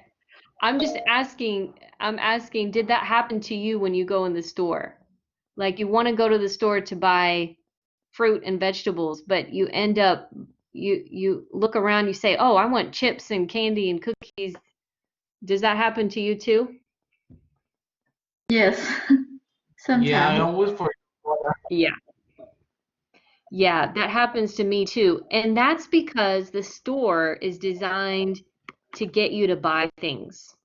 I'm just asking, did that happen to you when you go in the store? Like you want to go to the store to buy fruit and vegetables, but you end up you look around, you say, "Oh, I want chips and candy and cookies." Does that happen to you too? Yes, Yeah, I sometimes. always forget. Yeah. Yeah, that happens to me too. And that's because the store is designed to get you to buy things.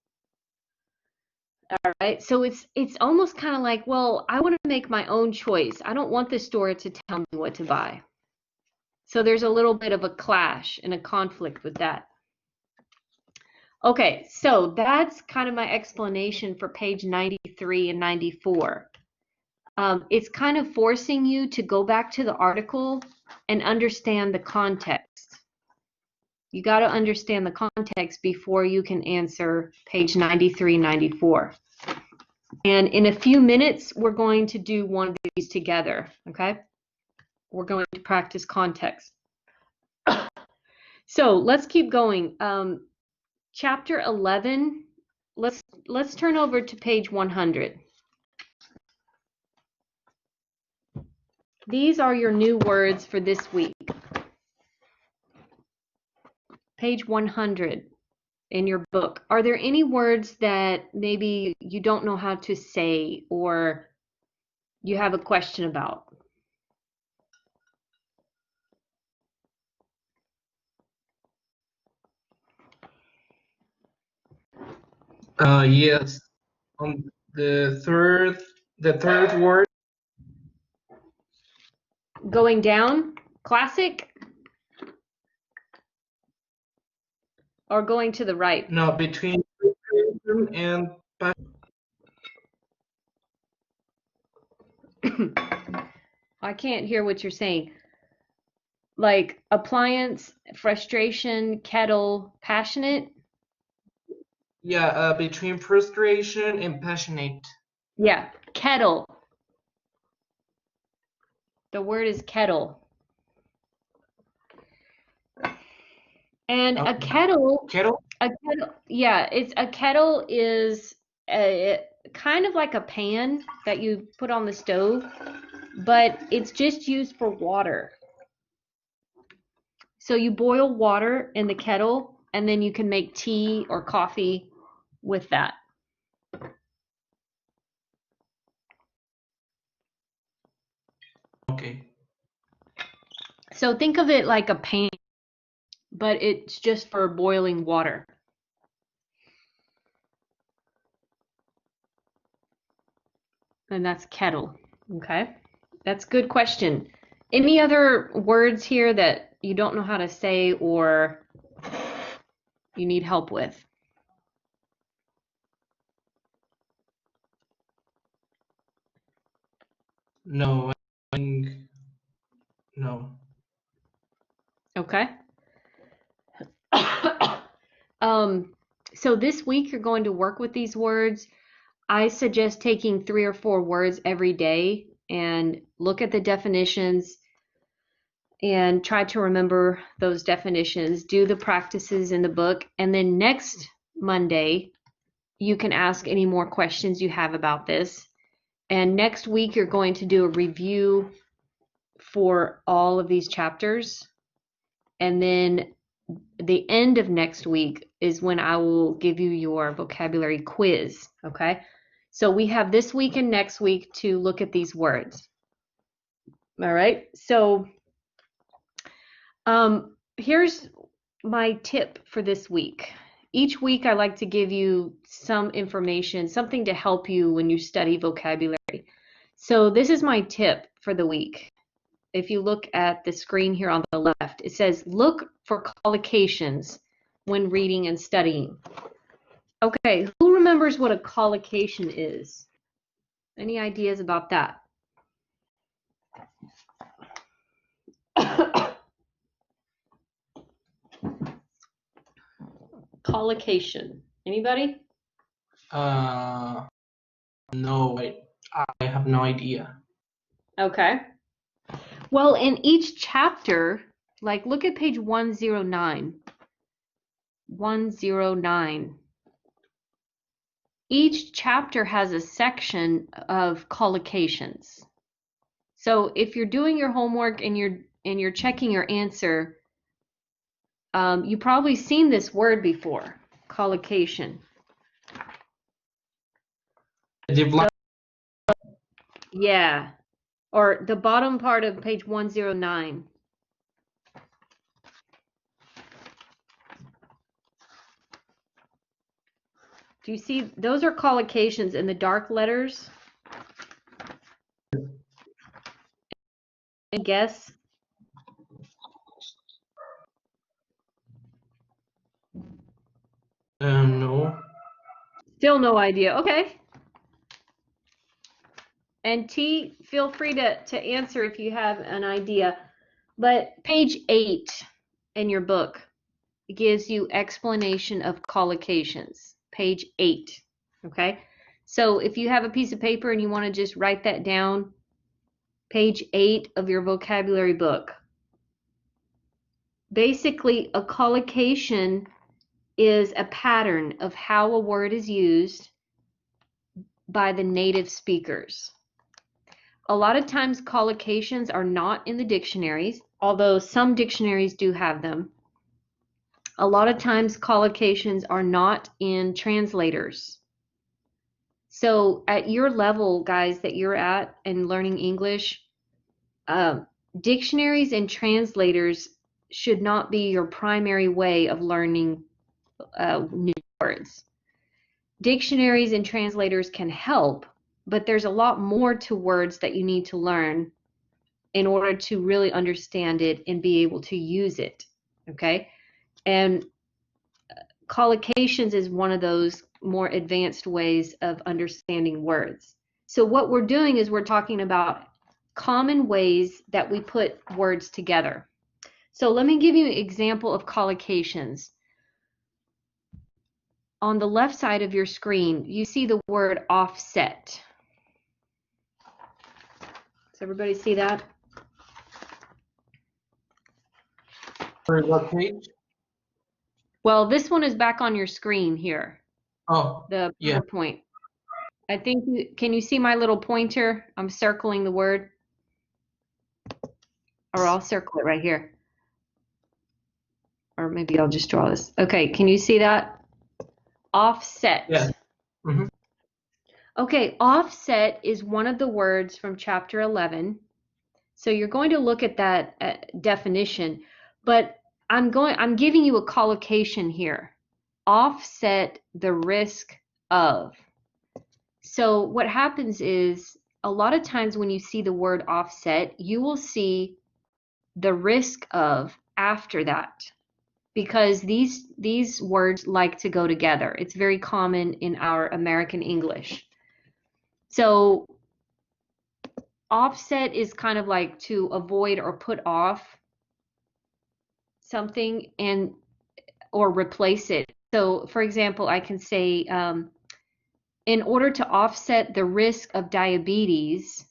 All right. So it's almost kind of like, well, I want to make my own choice. I don't want the store to tell me what to buy. So there's a little bit of a clash and a conflict with that. Okay, so that's kind of my explanation for page 93 and 94. It's kind of forcing you to go back to the article and understand the context. You got to understand the context before you can answer page 93, 94. And in a few minutes, we're going to do one of these together, okay? We're going to practice context. So let's keep going. Chapter 11, let's turn over to page 100. These are your new words for this week. Page 100. in your book. Are there any words that maybe you don't know how to say or you have a question about? Yes. On the third word. Going down, classic, or going to the right? No, between frustration and I can't hear what you're saying. Like appliance, frustration, kettle, passionate? yeah, between frustration and passionate. Yeah, kettle. The word is kettle. And a kettle, Kettle. yeah, a kettle is kind of like a pan that you put on the stove, but it's just used for water. So you boil water in the kettle, and then you can make tea or coffee with that. Okay. So think of it like a pan, but it's just for boiling water. And that's kettle. Okay. That's a good question. Any other words here that you don't know how to say or you need help with? No, I think no. Okay. So this week you're going to work with these words. I suggest taking 3 or 4 words every day and look at the definitions and try to remember those definitions. Do the practices in the book. And then next Monday, you can ask any more questions you have about this. And next week, you're going to do a review for all of these chapters. And then the end of next week is when I will give you your vocabulary quiz. Okay. So we have this week and next week to look at these words. All right. So here's my tip for this week. Each week, I like to give you some information, something to help you when you study vocabulary. So this is my tip for the week. If you look at the screen here on the left, it says look for collocations when reading and studying. Okay, who remembers what a collocation is? Any ideas about that? Collocation. Anybody? No, I have no idea. Okay. Well, in each chapter, like look at page 109. 109. Each chapter has a section of collocations. So if you're doing your homework and you're checking your answer, you've probably seen this word before, collocation. Yeah, or the bottom part of page 109. Do you see those are collocations in the dark letters? Any guess? No. Still no idea. Okay. And T, feel free to answer if you have an idea. But page 8 in your book gives you explanation of collocations. Page 8. Okay. So if you have a piece of paper and you want to just write that down, page 8 of your vocabulary book. Basically, a collocation is a pattern of how a word is used by the native speakers. A lot of times collocations are not in the dictionaries, although some dictionaries do have them. A lot of times collocations are not in translators. So at your level, guys, that you're at and learning English, dictionaries and translators should not be your primary way of learning new words. Dictionaries and translators can help, but there's a lot more to words that you need to learn in order to really understand it and be able to use it, okay? And collocations is one of those more advanced ways of understanding words. So what we're doing is we're talking about common ways that we put words together. So let me give you an example of collocations. On the left side of your screen, you see the word offset. Does everybody see that? For what page? Well, this one is back on your screen here. Oh, The yeah. point. I think, can you see my little pointer? I'm circling the word. Or I'll circle it right here. Or maybe I'll just draw this. Okay, can you see that? Offset. Yeah. Mm-hmm. Okay, offset is one of the words from chapter 11. So you're going to look at that definition, but I'm giving you a collocation here. Offset the risk of. So what happens is a lot of times when you see the word offset, you will see the risk of after that, because these words like to go together. It's very common in our American English. So offset is kind of like to avoid or put off something and or replace it. So for example, I can say in order to offset the risk of diabetes,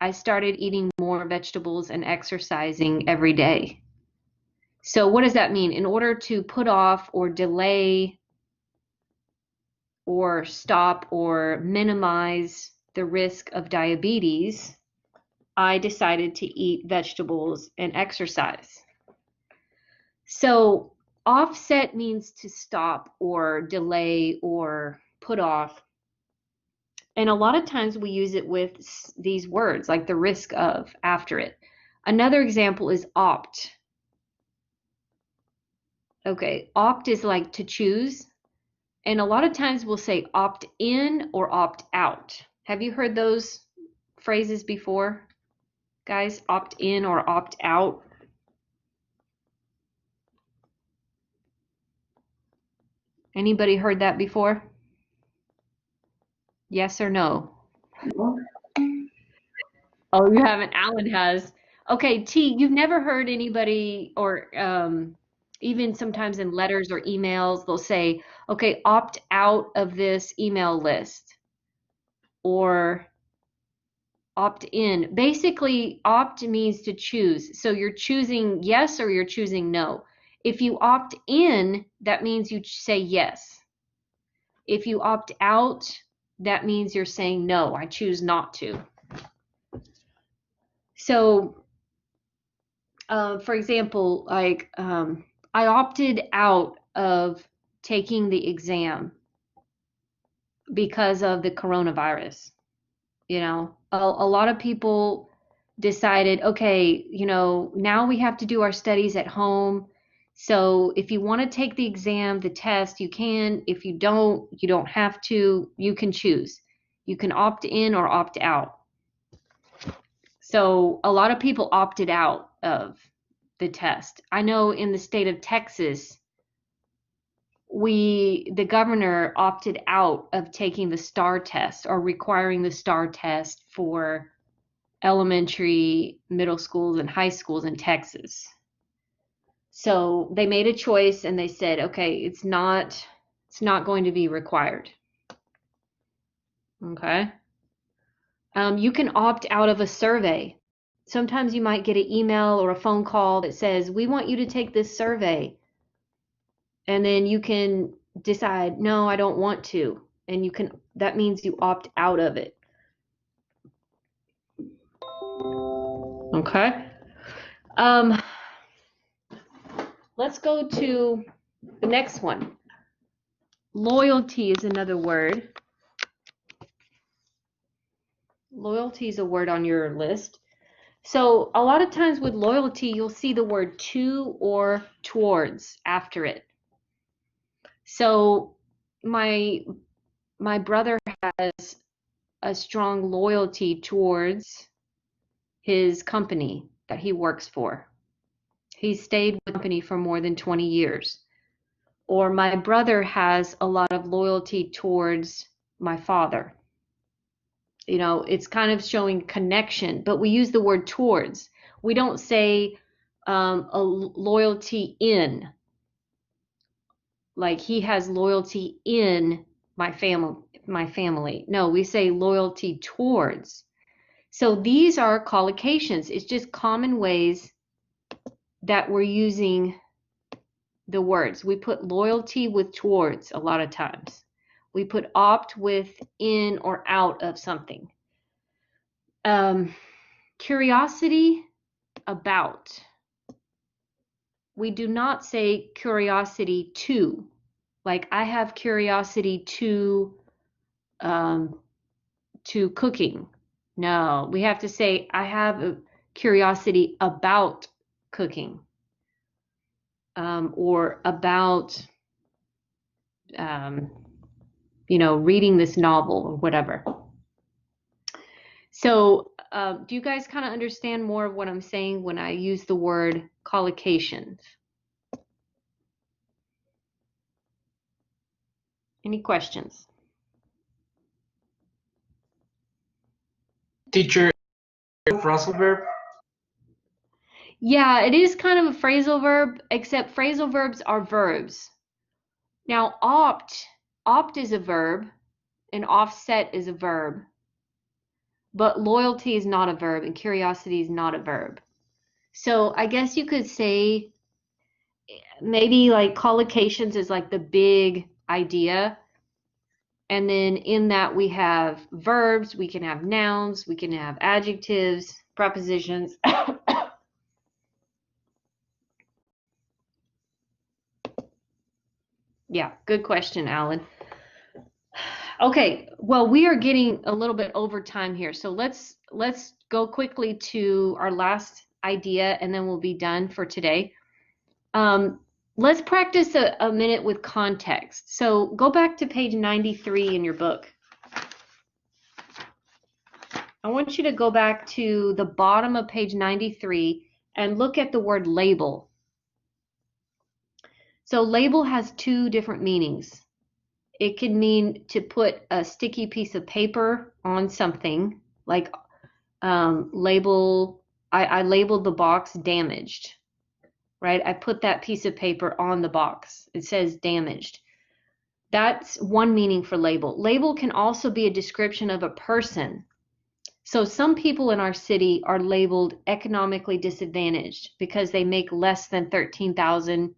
I started eating more vegetables and exercising every day. So what does that mean? In order to put off or delay or stop or minimize the risk of diabetes, I decided to eat vegetables and exercise. So offset means to stop or delay or put off. And a lot of times we use it with these words like the risk of after it. Another example is opt. Okay, opt is like to choose. And a lot of times we'll say opt in or opt out. Have you heard those phrases before, guys? Opt in or opt out. Anybody heard that before? Yes or no? Oh, you haven't. Alan has. Okay, T, you've never heard anybody or even sometimes in letters or emails, they'll say, okay, opt out of this email list or opt in. Basically, opt means to choose. So you're choosing yes or you're choosing no. If you opt in, that means you say yes. If you opt out, that means you're saying no, I choose not to. So, for example, like I opted out of taking the exam because of the coronavirus. You know, a lot of people decided, okay, you know, now we have to do our studies at home. So if you want to take the exam, the test, you can. If you don't have to. You can choose. You can opt in or opt out. So a lot of people opted out of the test. I know in the state of Texas, the governor opted out of taking the STAR test or requiring the STAR test for elementary, middle schools, and high schools in Texas. So they made a choice and they said, okay, it's not going to be required. Okay. You can opt out of a survey. Sometimes you might get an email or a phone call that says, we want you to take this survey. And then you can decide, no, I don't want to. And that means you opt out of it. Okay. Let's go to The next one. Loyalty is another word. Loyalty is a word on your list. So a lot of times with loyalty, you'll see the word to or towards after it. So my brother has a strong loyalty towards his company that he works for. He stayed with the company for more than 20 years. Or my brother has a lot of loyalty towards my father. You know, it's kind of showing connection, but we use the word towards. We don't say a loyalty in, like he has loyalty in my family. No, we say loyalty towards. So these are collocations. It's just common ways that we're using the words. We put loyalty with towards a lot of times. We put opt with in or out of something. Curiosity about. We do not say curiosity to. Like I have curiosity to cooking. No, we have to say I have a curiosity about cooking. Or about, reading this novel or whatever. So do you guys kind of understand more of what I'm saying when I use the word collocations? Any questions? Teacher, phrasal verb? Yeah, it is kind of a phrasal verb, except phrasal verbs are verbs. Now, opt is a verb, and offset is a verb. But loyalty is not a verb, and curiosity is not a verb. So I guess you could say maybe like collocations is like the big idea. And then in that we have verbs, we can have nouns, we can have adjectives, prepositions. Yeah, good question, Alan. Okay, well, we are getting a little bit over time here. So let's go quickly to our last idea and then we'll be done for today. Let's practice a minute with context. So go back to page 93 in your book. I want you to go back to the bottom of page 93 and look at the word label. So label has two different meanings. It can mean to put a sticky piece of paper on something, like label, I labeled the box damaged, right? I put that piece of paper on the box. It says damaged. That's one meaning for label. Label can also be a description of a person. So some people in our city are labeled economically disadvantaged because they make less than $13,000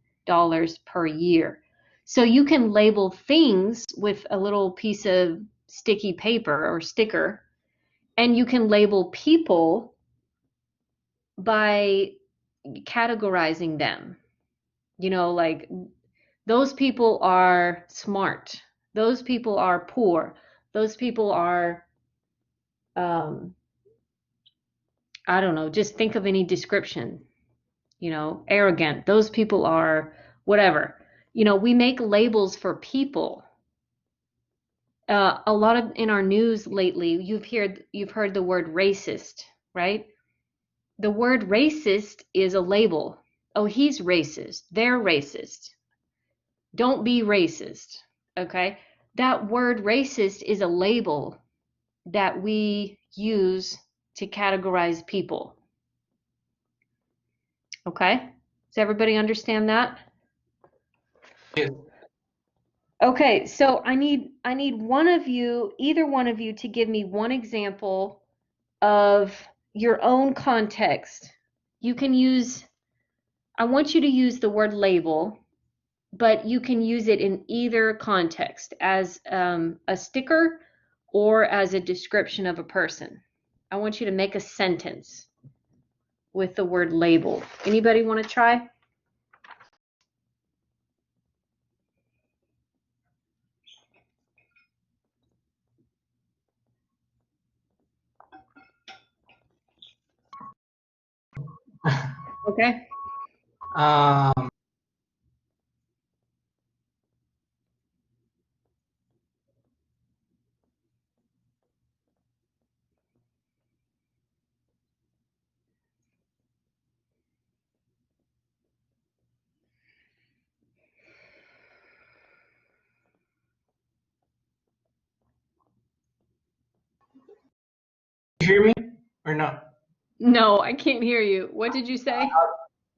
per year. So you can label things with a little piece of sticky paper or sticker, and you can label people by categorizing them. You know, like those people are smart. Those people are poor. Those people are, I don't know, just think of any description, arrogant. Those people are whatever. We make labels for people. A lot of in our news lately, you've heard the word racist, right? The word racist is a label. Oh, he's racist. They're racist. Don't be racist. Okay? That word racist is a label that we use to categorize people. Okay? Does everybody understand that? Yes. Okay, so I need one of you, either one of you, to give me one example of your own context. You can use, I want you to use the word label, but you can use it in either context as a sticker or as a description of a person. I want you to make a sentence with the word label. Anybody want to try? Okay. Um, you hear me or not? No, I can't hear you. What did you say?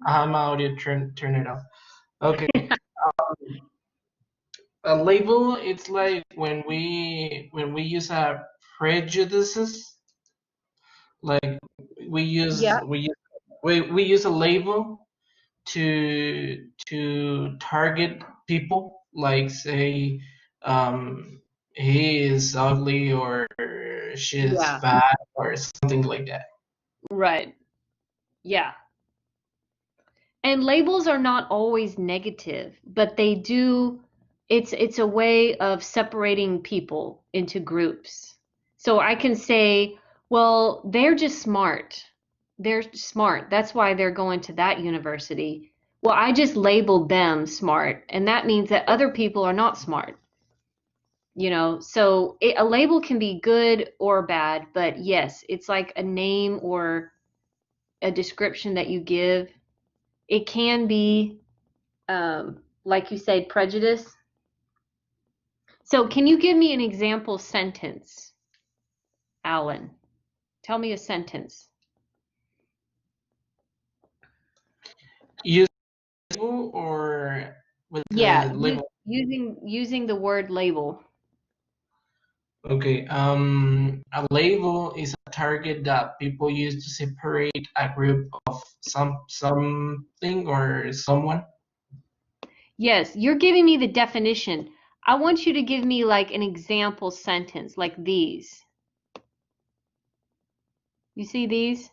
I'm audio. Turn it off. Okay. A label, it's like when we use our prejudices, like Yeah. we use a label to target people, like say, he is ugly or she is Yeah. fat or something like that. Right. Yeah. And labels are not always negative, but they do, it's a way of separating people into groups. So I can say, well, they're just smart. They're smart. That's why they're going to that university. Well, I just labeled them smart, and that means that other people are not smart. So a label can be good or bad, but yes, it's like a name or a description that you give. It can be, like you said, prejudice. So can you give me an example sentence, Alan? Tell me a sentence. Use label or with the Yeah, label. using the word label. Okay, a label is a target that people use to separate a group of something or someone. Yes, you're giving me the definition. I want you to give me like an example sentence, like these. You see these?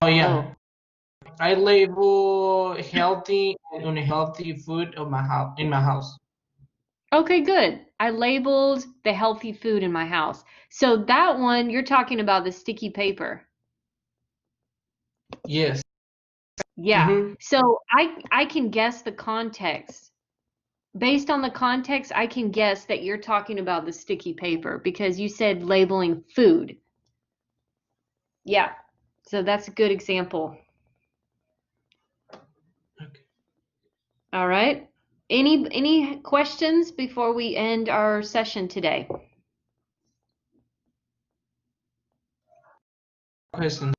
Oh yeah, Oh, I label healthy and unhealthy food of my house in my house. okay, good. I labeled the healthy food in my house. So that one, you're talking about the sticky paper. Yes. Yeah. Mm-hmm. So I can guess the context. Based on the context, I can guess that you're talking about the sticky paper because you said labeling food. Yeah. So that's a good example. Okay. All right. Any questions before we end our session today? Question.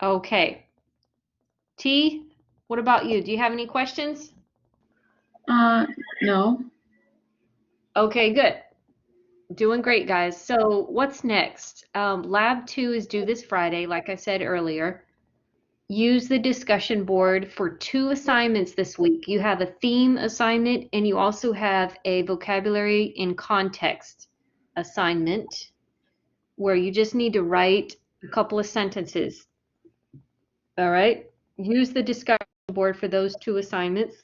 Okay. T, what about you? Do you have any questions? No. Okay, good. Doing great, guys. So what's next? Lab 2 is due this Friday, like I said earlier. Use the discussion board for 2 assignments this week. You have a theme assignment and you also have a vocabulary in context assignment where you just need to write a couple of sentences. All right? Use the discussion board for those 2 assignments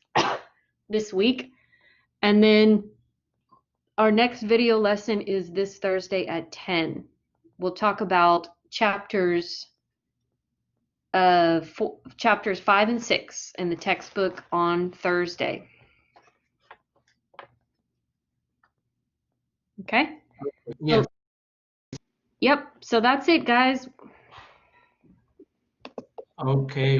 this week. And then our next video lesson is this Thursday at 10. We'll talk about chapters 5 and 6 in the textbook on Thursday. Okay? Yes. Yep. So that's it, guys. Okay.